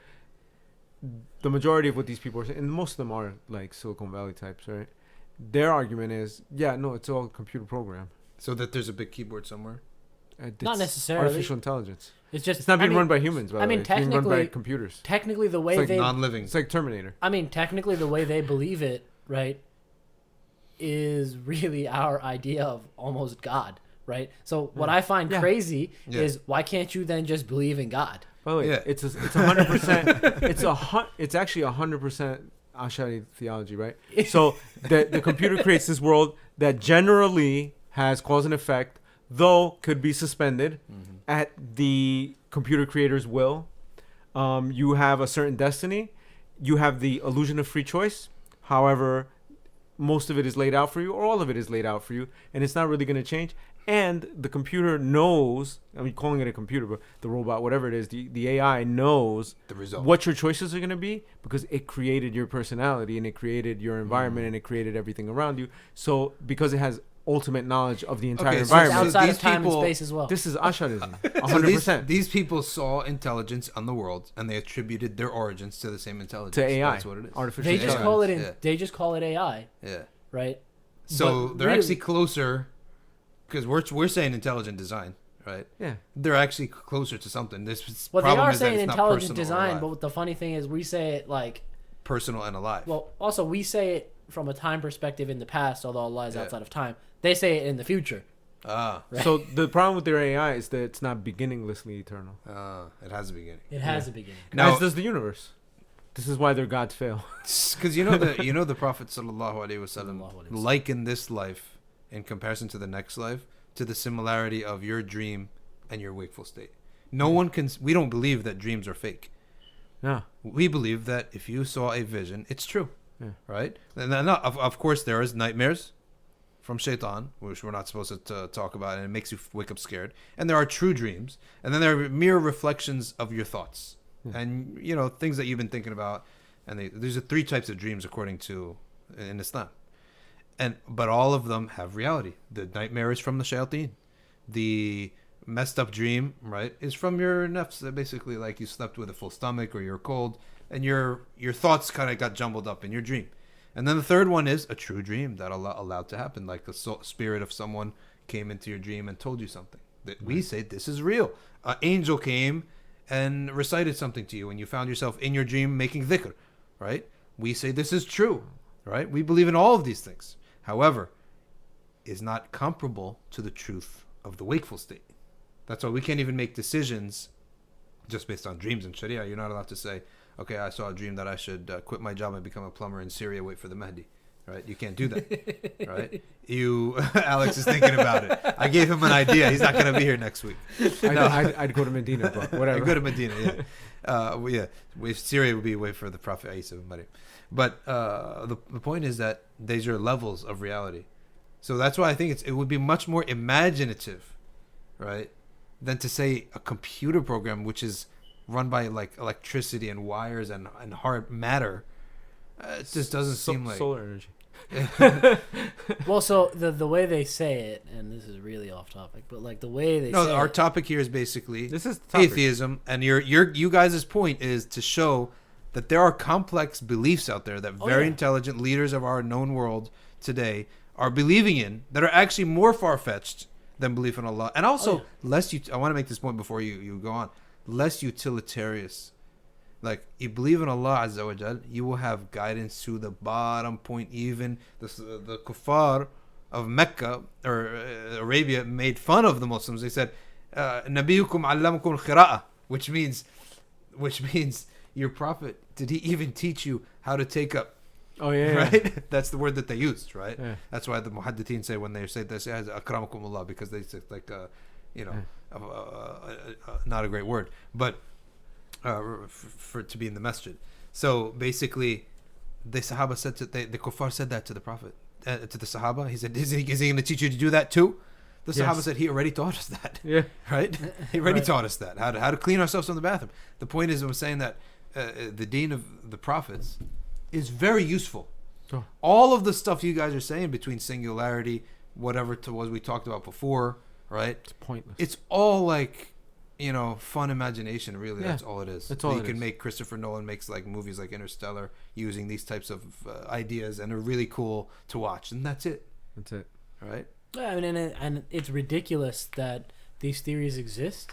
The majority of what these people are saying, and most of them are like Silicon Valley types, right? Their argument is, yeah, no, it's all a computer program. So that there's a big keyboard somewhere. Not It's necessarily. artificial intelligence. It's just It's not being I mean, run by humans, by I the mean, way. It's being run by technically- computers. Technically, the way It's like they non-living. It's like Terminator. I mean, technically, the way they believe it, right, is really our idea of almost God, right? So what I find Yeah. crazy Yeah. is why can't you then just believe in God? By the way, Yeah. it's 100%. It's actually 100% Ash'ari theology, right? So the computer creates this world that generally has cause and effect, though could be suspended at the computer creator's will. You have a certain destiny. You have the illusion of free choice. However, most of it is laid out for you, or all of it is laid out for you, and it's not really going to change. And the computer knows, I mean, calling it a computer, but the robot, whatever it is, the AI knows The result. what your choices are going to be because it created your personality and it created your environment and it created everything around you. So because it has ultimate knowledge of the entire Okay, so It's environment, outside these of time people- and space as well. this is Ash'arism, So 100%. these people saw intelligence on the world, and they attributed their origins to the same intelligence. To AI, That's what it is. artificial They just AI. call it Yeah. they just call it AI, Yeah. right? So But they're really- actually closer, because we're saying intelligent design, right? Yeah. They're actually closer to something. This Well, they problem are is that saying it's not intelligent personal or design, alive. but the funny thing is we say it like, Personal and alive. well, also we say it from a time perspective in the past, although Allah is Yeah. outside of time. They say it in the future. Right. So the problem with their AI is that it's not beginninglessly eternal. It has a beginning. It has a beginning. Now, As does the universe. This is why their gods fail. because the Prophet sallallahu alaihi wasallam Sallallahu alaihi wasallam. likened this life in comparison to the next life to the similarity of your dream and your wakeful state. No one can. We don't believe that dreams are fake. Yeah. We believe that if you saw a vision, it's true. Yeah. Right? And then, of course, there is nightmares from shaitan, which we're not supposed to talk about, and it makes you wake up scared. And there are true dreams, and then there are mere reflections of your thoughts, and things that you've been thinking about. And these are 3 types of dreams according to in Islam, but all of them have reality. The nightmare is from the shayateen. The messed up dream, right, is from your nafs. Basically, like you slept with a full stomach or you're cold, and your thoughts kind of got jumbled up in your dream. And then the third one is a true dream that allowed to happen, like the spirit of someone came into your dream and told you something. That we say this is real. An angel came and recited something to you, and you found yourself in your dream making dhikr, right? We say this is true, right? We believe in all of these things. However, is not comparable to the truth of the wakeful state. That's why we can't even make decisions just based on dreams in Sharia. You're not allowed to say, okay, I saw a dream that I should quit my job and become a plumber in Syria, wait for the Mahdi. Right? You can't do that. Right? Alex is thinking about it. I gave him an idea. He's not going to be here next week. I'd go to Medina, but whatever. I'd go to Medina, yeah. Syria would be wait for the Prophet Isa ibn Maryam. But the point is that these are levels of reality. So that's why I think it would be much more imaginative, right, than to say a computer program which is run by like electricity and wires and hard matter. It just doesn't seem like solar energy. Well, so the way they say it, and this is really off topic, but like the way they say our topic here is basically this is the topic. Atheism, and you guys' point is to show that there are complex beliefs out there that very intelligent leaders of our known world today are believing in that are actually more far-fetched than belief in Allah, and also I want to make this point before you go on, less utilitarian. Like, you believe in Allah Azza wa Jal, you will have guidance to the bottom point. Even the kuffar of Mecca or Arabia made fun of the Muslims. They said, Nabiyukum allamakum al-khira'ah, which means your prophet, did he even teach you how to take up? Oh, yeah. Right? That's the word that they used, right? Yeah. That's why the muhaddithin say when they say this, akramakum Allah, because they say like, not a great word, but for to be in the masjid. So basically, the Sahaba said the kuffar said that to the Prophet, to the Sahaba. He said, "Is he going to teach you to do that too?" The Sahaba said, "He already taught us that." Yeah, right. He already taught us that how to clean ourselves from the bathroom. The point is, I'm saying that the deen of the prophets is very useful. Oh. All of the stuff you guys are saying between singularity, whatever it was we talked about before, right? It's pointless. It's all like, fun imagination, really. Yeah. That's all it is. That's all you it can is. make Christopher Nolan makes like movies like Interstellar using these types of ideas, and are really cool to watch, and that's it. That's it. Right? Yeah, I mean, and it's ridiculous that these theories exist,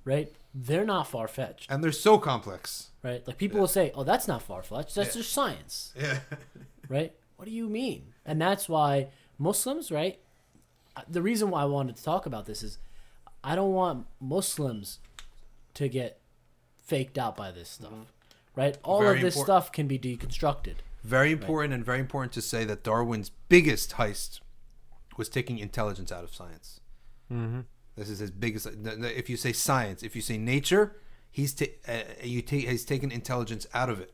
right? They're not far-fetched. And they're so complex. Right? Like, people will say, oh, that's not far-fetched. That's just science. Yeah. Right? What do you mean? And that's why Muslims, right? The reason why I wanted to talk about this is I don't want Muslims to get faked out by this stuff. Right? All Very of this important. stuff can be deconstructed. Very important, and very important to say that Darwin's biggest heist was taking intelligence out of science. Mm-hmm. This is his biggest. If you say science, if you say nature, he's taken intelligence out of it.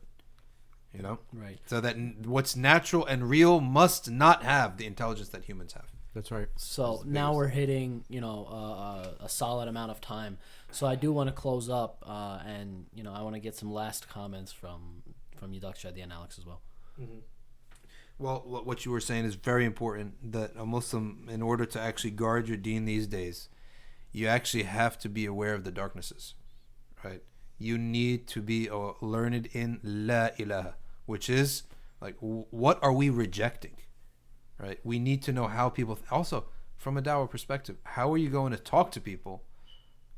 Right. So that what's natural and real must not have the intelligence that humans have. That's right. So now we're hitting, a solid amount of time. So I do want to close up, and I want to get some last comments from you, Dr. Shadee, and Alex as well. Mm-hmm. Well, what you were saying is very important. That a Muslim, in order to actually guard your deen these days, you actually have to be aware of the darknesses, right? You need to be learned in La ilaha, which is like, what are we rejecting? Right? We need to know how people. Also, from a dawah perspective, how are you going to talk to people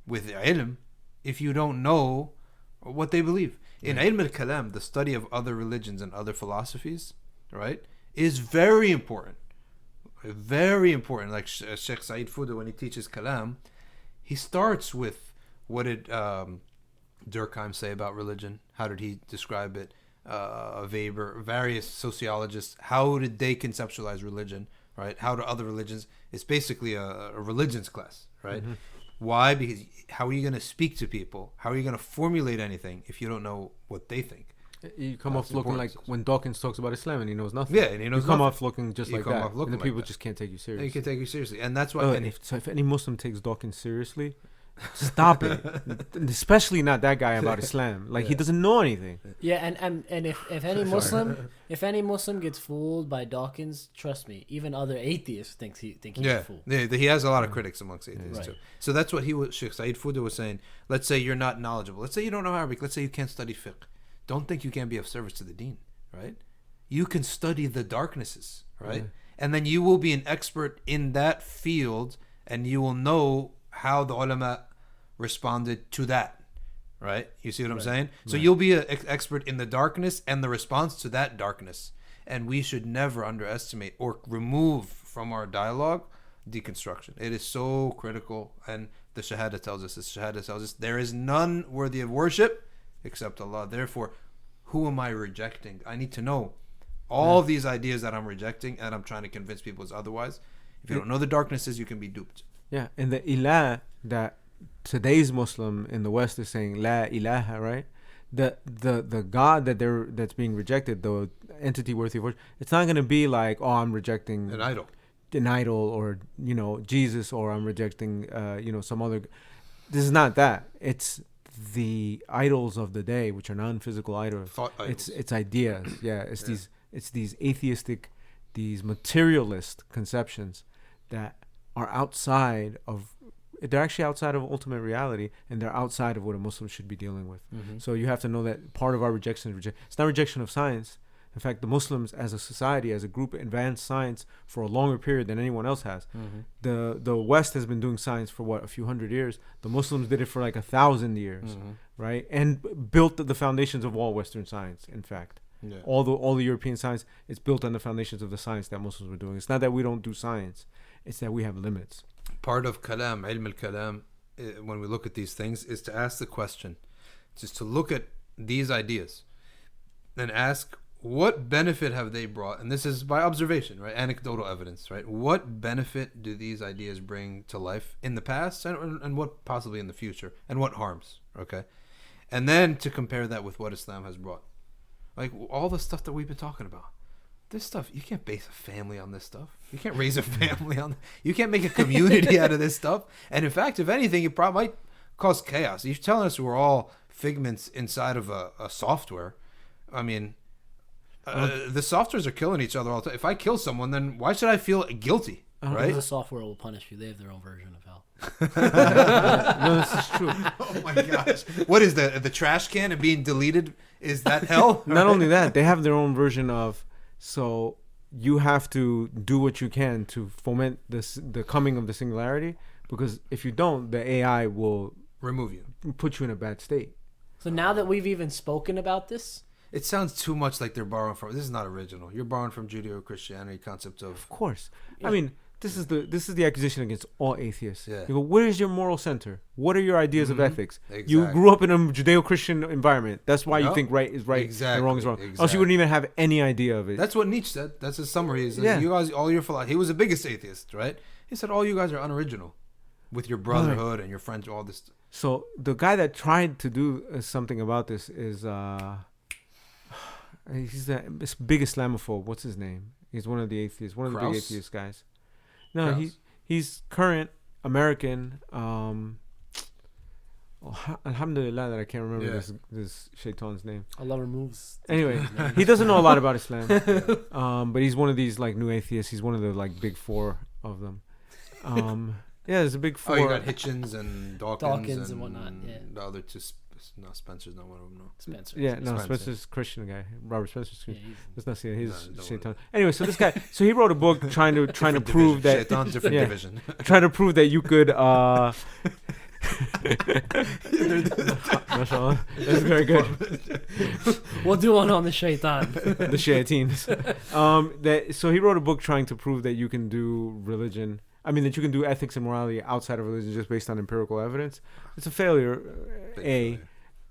with ilm if you don't know what they believe? In ilm al-kalam, the study of other religions and other philosophies, right, is very important. Very important. Like Sheikh Said Fuda, when he teaches kalam, he starts with what did Durkheim say about religion? How did he describe it? Weber, various sociologists, how did they conceptualize religion, right? How do other religions? It's basically a religions class, right? Mm-hmm. Why? Because how are you going to speak to people? How are you going to formulate anything if you don't know what they think? You come off looking like when Dawkins talks about Islam and he knows nothing. Yeah, and he knows you come nothing. off looking just like that. And the people just can't take you seriously. They can take you seriously, and that's why. If any Muslim takes Dawkins seriously, stop it. Especially not that guy about Islam. Like, he doesn't know anything. Yeah, and if any Muslim gets fooled by Dawkins, trust me, even other atheists think he's a fool. Yeah, he has a lot of critics amongst atheists Right. too. So that's what Sheikh Said Fuda was saying. Let's say you're not knowledgeable. Let's say you don't know Arabic. Let's say you can't study fiqh. Don't think you can't be of service to the deen, right? you can study the darknesses, right? Yeah. And then you will be an expert in that field, and you will know how the ulama responded to that, right? You see what I'm saying? So you'll be an expert in the darkness and the response to that darkness. And we should never underestimate or remove from our dialogue deconstruction. It is so critical. And the Shahada tells us, there is none worthy of worship except Allah. Therefore, who am I rejecting? I need to know all of these ideas that I'm rejecting, and I'm trying to convince people it's otherwise. If you don't know the darknesses, you can be duped. Yeah, and the ilah that today's Muslim in the West is saying, la ilaha, right? The God that's being rejected, the entity worthy of worship, it's not going to be like, oh, I'm rejecting An idol, or Jesus, or I'm rejecting some other. This is not that. It's the idols of the day, which are non-physical idols. Thought idols. It's ideas. Yeah, it's these atheistic, these materialist conceptions that are outside of. They're actually outside of ultimate reality, and they're outside of what a Muslim should be dealing with. Mm-hmm. So you have to know that part of our rejection is it's not rejection of science. In fact, the Muslims as a society, as a group, advanced science for a longer period than anyone else has. Mm-hmm. The West has been doing science for a few hundred years. The Muslims did it for like 1,000 years, right? And built the foundations of all Western science. In fact, all the European science, it's built on the foundations of the science that Muslims were doing. It's not that we don't do science; it's that we have limits. Part of kalam, ilm al-kalam, when we look at these things, is to ask the question, just to look at these ideas and ask, what benefit have they brought? And this is by observation, right? Anecdotal evidence, right? What benefit do these ideas bring to life in the past, and what possibly in the future, and what harms, okay? And then to compare that with what Islam has brought. Like all the stuff that we've been talking about. This stuff, you can't base a family on this stuff. You can't raise a family on. You can't make a community out of this stuff. And in fact, if anything, it probably might cause chaos. You're telling us we're all figments inside of a software. I mean, the softwares are killing each other all the time. If I kill someone, then why should I feel guilty? Right? The software will punish you. They have their own version of hell. No, this is true. Oh my gosh! What is the trash can and being deleted? Is that hell? Not only that, they have their own version of. So you have to do what you can to foment the coming of the singularity, because if you don't, the AI will remove you, put you in a bad state. So now that we've even spoken about this, it sounds too much like they're borrowing from. This is not original. You're borrowing from Judeo-Christianity concept of course. Yeah. I mean, this is the accusation against all atheists. Yeah. You go, where is your moral center? What are your ideas of ethics? Exactly. You grew up in a Judeo-Christian environment. That's why you think right is right and wrong is wrong. Else you wouldn't even have any idea of it. That's what Nietzsche said. That's his summary. Is you guys, all your philosophy. He was the biggest atheist, right? He said all you guys are unoriginal, with your brotherhood and your friends, all this. So the guy that tried to do something about this is he's the big Islamophobe. What's his name? He's one of the atheists, one of the big atheist guys. No, Krauss? he's current American. Alhamdulillah that I can't remember this shaitan's name. Allah removes. Anyway, he doesn't know a lot about Islam. But he's one of these like new atheists. He's one of the like big four of them. There's a big four. Oh, you got Hitchens and Dawkins and whatnot. Yeah. The other two, no, Spencer's not one of them. No. Spencer. Yeah, no, Spencer. Spencer's Christian guy. Robert Spencer's Christian. Yeah, Let's not say his No, shaitan. Anyway, so this guy, so he wrote a book trying to prove that Shaitan, different division. trying to prove that you could. Mashallah, that's very good. We'll do one on the shaitan. The shayateens. So he wrote a book trying to prove that you can do religion. I mean, that you can do ethics and morality outside of religion just based on empirical evidence. It's a failure, A.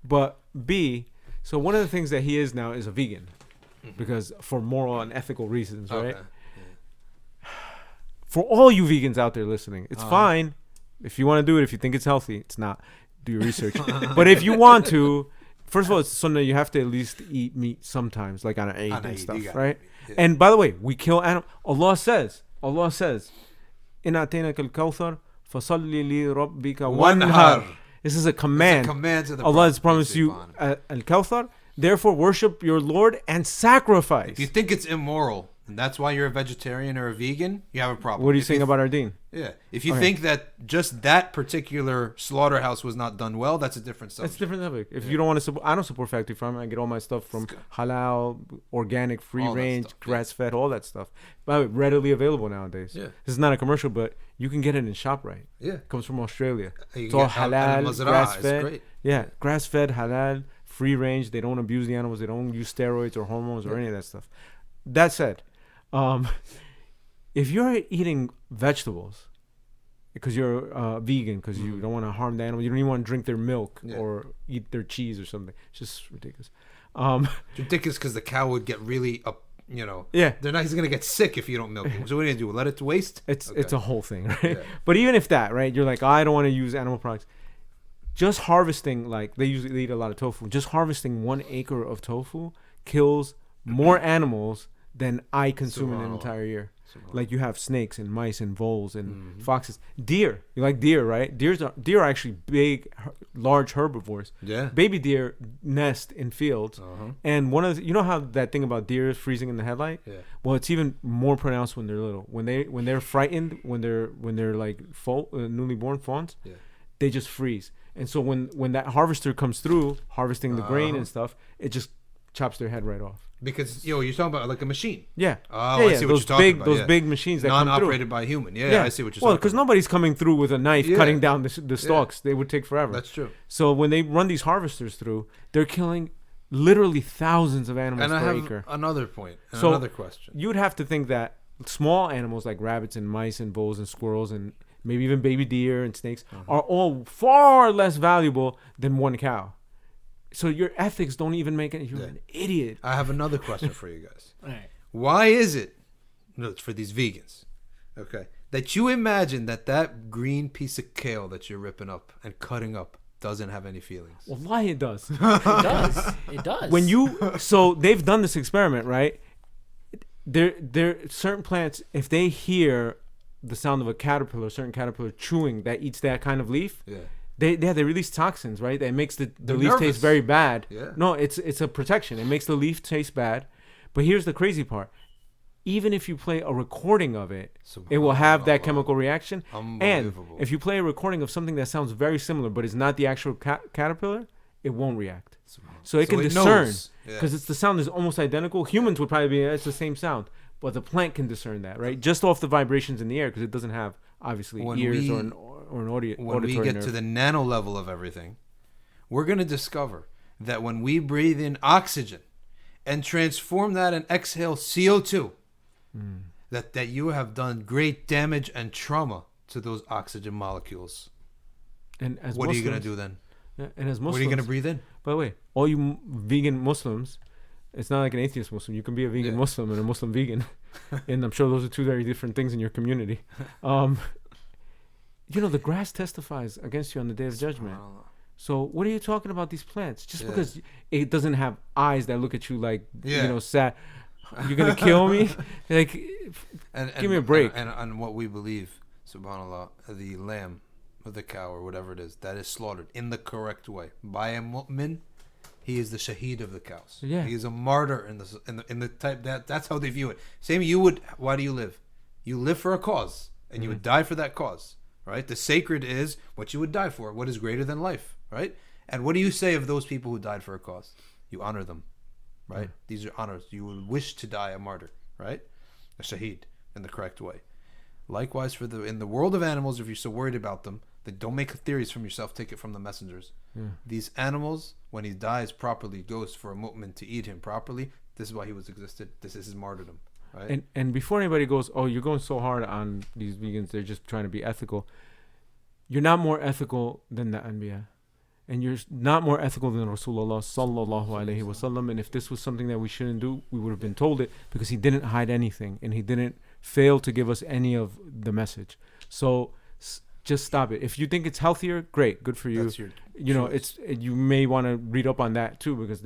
But B, so one of the things that he is now is a vegan. Because for moral and ethical reasons, right? Okay. For all you vegans out there listening, it's fine. If you want to do it, if you think it's healthy, it's not. Do your research. But if you want to, first of all, it's sunnah. You have to at least eat meat sometimes, like on an Eid and stuff, right? Yeah. And by the way, we kill animals. Allah says, إِنْ أَتَيْنَكَ الْكَوْثَرَ فَصَلِّ لِرَبِّكَ وَانْهَرْ. This is a command. Allah has promised you al-Kawthar. Therefore, worship your Lord and sacrifice. If you think it's immoral and that's why you're a vegetarian or a vegan, you have a problem. What are you saying about our deen? Yeah. If you think that just that particular slaughterhouse was not done well, that's a different subject. That's a different topic. If you don't want to I don't support factory farming. I get all my stuff from halal, organic, free range, grass-fed, all that stuff. By the way, readily available nowadays. Yeah. This is not a commercial, but you can get it in ShopRite. Yeah. It comes from Australia. It's all halal, grass-fed. Great. Yeah, grass-fed, halal, free range. They don't abuse the animals. They don't use steroids or hormones or any of that stuff. That said, if you're eating vegetables because you're vegan, because you don't want to harm the animal, you don't even want to drink their milk or eat their cheese or something. It's just ridiculous. It's ridiculous because the cow would get really up. Yeah, they're not. He's gonna get sick if you don't milk him. So what are you gonna do? Let it waste? It's a whole thing, right? Yeah. But even if that, right? You're like, I don't want to use animal products. Just harvesting, like they usually eat a lot of tofu. Just harvesting 1 acre of tofu kills more animals than I consume in an entire year. Like you have snakes and mice and voles and foxes. Deer. You like deer, right? Deer are actually big, large herbivores. Yeah. Baby deer nest in fields. And one of the, you know how that thing about deer is freezing in the headlight? Yeah. Well, it's even more pronounced when they're little. When they're frightened, when they're like newly born fawns, they just freeze. And so when that harvester comes through harvesting the grain and stuff, it just chops their head right off. Because you're talking about like a machine. Yeah. Oh, yeah, I see what you're talking about. Those big machines that come through. Non-operated by human. Yeah, I see what you're saying. Well, because nobody's coming through with a knife cutting down the stalks. They would take forever. That's true. So when they run these harvesters through, they're killing literally thousands of animals per acre. And I have another point, another question. You would have to think that small animals like rabbits and mice and voles and squirrels and maybe even baby deer and snakes are all far less valuable than one cow. So your ethics don't even make it. You're an idiot. I have another question for you guys. All right. Why is it, it's for these vegans, okay, that you imagine that green piece of kale that you're ripping up and cutting up doesn't have any feelings? Wallahi, it does. It does. It does. So they've done this experiment, right? There certain plants, if they hear the sound of a certain caterpillar chewing that eats that kind of leaf, they release toxins, right? That makes the leaf taste very bad. Yeah. No, it's a protection. It makes the leaf taste bad. But here's the crazy part. Even if you play a recording of it, it will have that chemical reaction. And if you play a recording of something that sounds very similar but is not the actual caterpillar, it won't react. So it can discern because the sound is almost identical. Humans would probably be, it's the same sound. But the plant can discern that, right? Just off the vibrations in the air, because it doesn't have, obviously, ears or an auditory nerve. When we get to the nano level of everything, we're going to discover that when we breathe in oxygen and transform that and exhale CO2, that you have done great damage and trauma to those oxygen molecules. And as what are you going to do then? Yeah, and as Muslims, what are you going to breathe in? By the way, all you vegan Muslims, it's not like an atheist Muslim. You can be a vegan Muslim and a Muslim vegan. And I'm sure those are two very different things in your community. The grass testifies against you on the Day of Judgment. So what are you talking about these plants? Just because it doesn't have eyes that look at you like, sad. You're going to kill me? Like, give me a break. And what we believe, subhanAllah, the lamb or the cow or whatever it is, that is slaughtered in the correct way by a mu'min. He is the shaheed of the cows. Yeah. He is a martyr in the type that's how they view it. Same you would. Why do you live? You live for a cause, and you would die for that cause, right? The sacred is what you would die for. What is greater than life, right? And what do you say of those people who died for a cause? You honor them, right? These are honors. You would wish to die a martyr, right? A shaheed in the correct way. Likewise, in the world of animals, if you're so worried about them, then don't make theories from yourself. Take it from the messengers. These animals, when he dies properly, goes for a mu'min to eat him properly. This is why he was existed. This is his martyrdom, right? And before anybody goes, oh, you're going so hard on these vegans, they're just trying to be ethical. You're not more ethical than the Anbiya. And you're not more ethical than Rasulullah sallallahu alaihi wasallam. And if this was something that we shouldn't do, we would have been told it, because he didn't hide anything and he didn't fail to give us any of the message. So just stop it. If you think it's healthier, great, good for you. That's your choice. You may want to read up on that too, because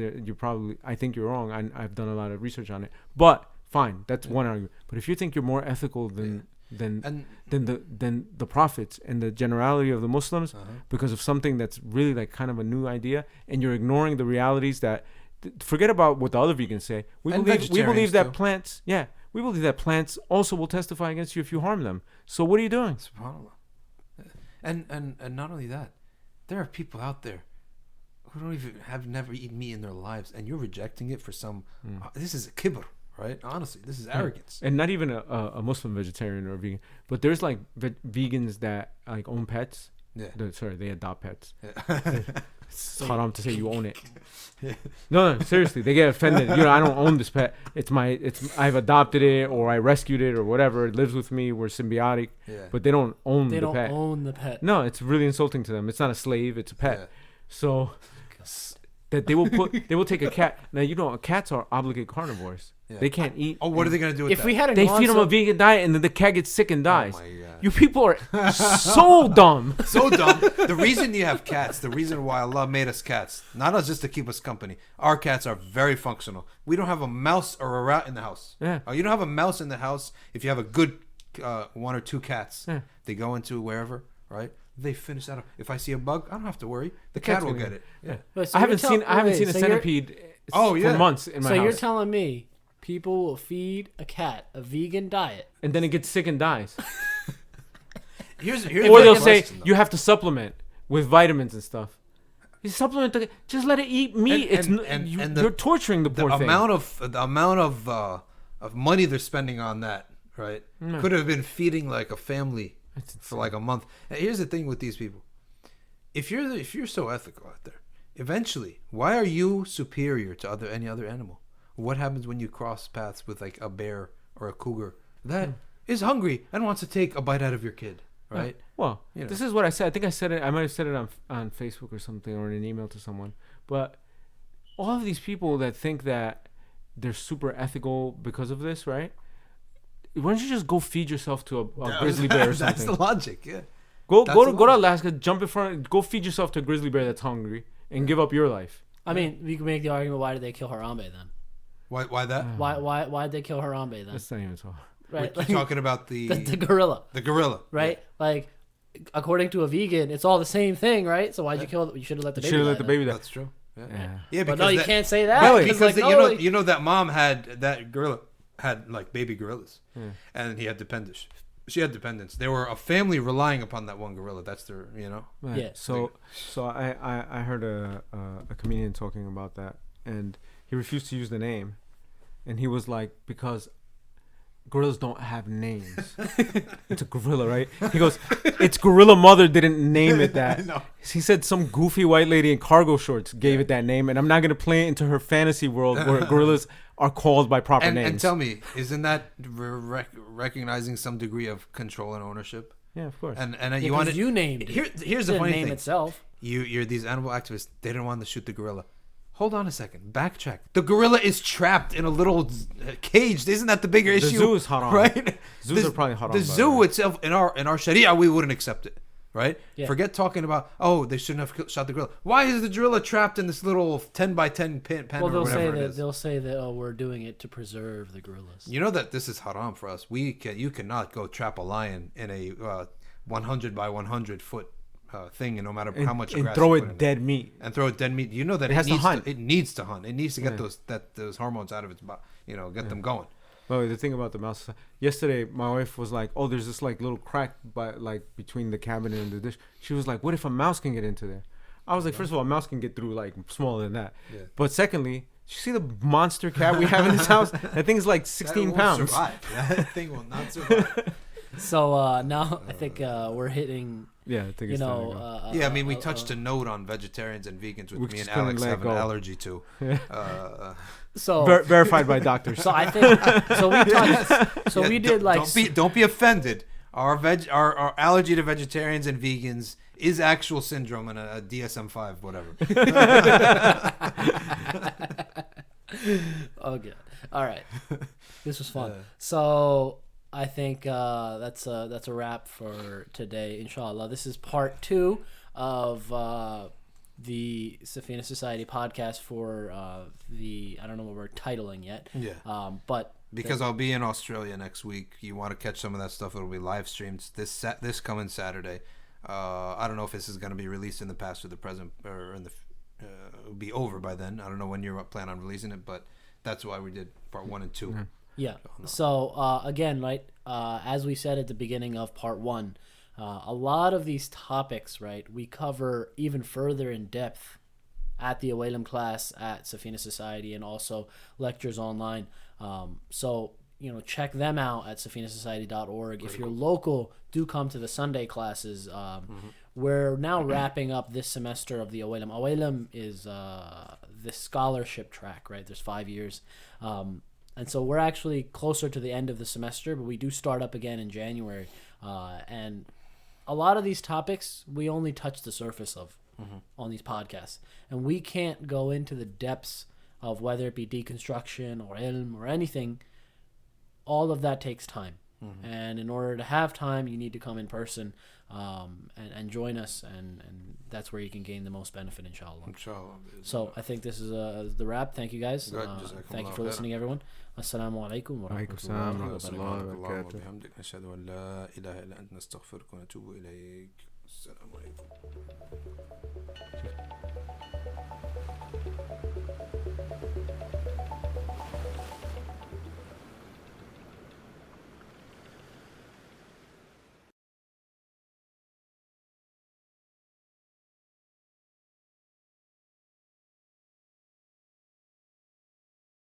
I think you're wrong. I've done a lot of research on it, but fine, that's one argument. But if you think you're more ethical than the prophets and the generality of the Muslims, because of something that's really like kind of a new idea, and you're ignoring the realities that, forget about what the other vegans say. We believe that plants, We believe that plants also will testify against you if you harm them. So what are you doing? SubhanAllah. And not only that, there are people out there who don't even have never eaten meat in their lives, and you're rejecting it for some. This is a kibr, right? Honestly, this is arrogance. And not even a Muslim vegetarian or a vegan, but there's like vegans that like own pets. Yeah. They adopt pets. Yeah. It's haram to say you own it. No, seriously, they get offended. I don't own this pet. I've adopted it or I rescued it or whatever. It lives with me. We're symbiotic. Yeah. But they don't own They the don't pet. own the pet. No, it's really insulting to them. It's not a slave. It's a pet. Yeah. So that they will take a cat. Now cats are obligate carnivores. Yeah. They can't eat. Oh, what are they gonna do with If that? we had They feed them a vegan diet and then the cat gets sick and dies. Oh my God. You people are so dumb. So dumb. The reason you have cats, the reason why Allah made us cats, not us just to keep us company. Our cats are very functional. We don't have a mouse or a rat in the house. Yeah. You don't have a mouse in the house if you have a good one or two cats. Yeah. They go into wherever, right? They finish that up. If I see a bug, I don't have to worry. The cat will get it. Yeah. Wait, so I haven't you're seen a so centipede Oh, yeah. for months in my So house. you're telling me people will feed a cat a vegan diet? And then it gets sick and dies. Here's Or my they'll say question, though. you have to supplement with vitamins and stuff. You supplement just let it eat meat. You're torturing the poor thing. The amount of money they're spending on that, right? Could have been feeding like a family for like a month. And here's the thing with these people: if you're so ethical out there, eventually, why are you superior to any other animal? What happens when you cross paths with like a bear or a cougar that is hungry and wants to take a bite out of your kid, right? Well, this is what I said. I think I said it. I might have said it on Facebook or something, or in an email to someone. But all of these people that think that they're super ethical because of this, right? Why don't you just go feed yourself to a grizzly bear or something? That's the logic, yeah. Go to Alaska, jump in front, go feed yourself to a grizzly bear that's hungry, and give up your life. I mean, we can make the argument: why did they kill Harambe then? Why that? Why did they kill Harambe then? That's not even so. Right, We're talking about the gorilla. The gorilla, Right? Like, according to a vegan, it's all the same thing, right? So why'd you kill? You should have let the baby. Should have let the baby die. That's true. Yeah. Yeah. But no, you can't say that. Really? Because like, you know that mom had that gorilla had like baby gorillas, Yeah. and he had dependents. She had dependents. They were a family relying upon that one gorilla. That's their, Right. Yeah. So I heard a comedian talking about that, and he refused to use the name, and he was like, because gorillas don't have names. It's a gorilla, right? He goes, its gorilla mother didn't name it that. No. He said some goofy white lady in cargo shorts gave it that name, and I'm not gonna play it into her fantasy world where gorillas are called by proper names. And tell me, isn't that recognizing some degree of control and ownership? Yeah, of course. And you want you named it. Here's the Didn't funny name thing. itself. You're these animal activists. They didn't want to shoot the gorilla. Hold on a second. Backtrack. The gorilla is trapped in a little cage. Isn't that the bigger issue? The zoo is haram. Right? Zoos are probably haram. The zoo itself, in our Sharia, we wouldn't accept it. Right? Yeah. Forget talking about, they shouldn't have shot the gorilla. Why is the gorilla trapped in this little 10 by 10 pen Well, or they'll whatever say it that is? they'll say that we're doing it to preserve the gorillas. You know that this is haram for us. You cannot go trap a lion in a 100 by 100 foot thing, and no matter how much and grass throw you put in it dead meat. and throw it dead meat. You know that It has to hunt. It needs to hunt. It needs to get those hormones out of its body. Get them going. Well, the thing about the mouse, yesterday my wife was like, "Oh, there's this like little crack between the cabinet and the dish." She was like, "What if a mouse can get into there?" I was like, "First of all, a mouse can get through like smaller than that." Yeah. But secondly, did you see the monster cat we have in this house? That thing is like 16 pounds. That thing will not survive. So now I think we're hitting. Yeah, I think it's time to go. Yeah, I mean, we touched a note on vegetarians and vegans, which We me and just couldn't Alex let have go. an allergy to. So Verified by doctors. so I think so we touched. So Yeah, we did like don't be offended. Our allergy to vegetarians and vegans is actual syndrome and a DSM-5, whatever. Okay. All right. This was fun. So I think that's a wrap for today. Inshallah, this is part 2 of the Safina Society podcast for I don't know what we're titling yet. Yeah. But Because I'll be in Australia next week. You want to catch some of that stuff, it'll be live streamed this coming Saturday. I don't know if this is going to be released in the past or the present, or in the it'll be over by then. I don't know when you're planning on releasing it, but that's why we did part 1 and 2. Yeah. So again, right, as we said at the beginning of part 1, a lot of these topics, right, we cover even further in depth at the Awailim class at Safina Society and also lectures online. So, you know, check them out at safinasociety.org. If you're local, do come to the Sunday classes. We're now wrapping up this semester of the Awailim. Awailim is the scholarship track, right? There's 5 years. And so we're actually closer to the end of the semester, but we do start up again in January. And a lot of these topics, we only touch the surface of on these podcasts. And we can't go into the depths of whether it be deconstruction or ilm or anything. All of that takes time. And in order to have time, you need to come in person and join us. And that's where you can gain the most benefit, inshallah. So I think this is the wrap. Thank you, guys. Thank you for listening, everyone. Assalamu alaikum wa rahmatullahi wa barakatuh. وبحمدك نشهد أن لا إله إلا أنت نستغفرك ونتوب إليك. السلام عليكم.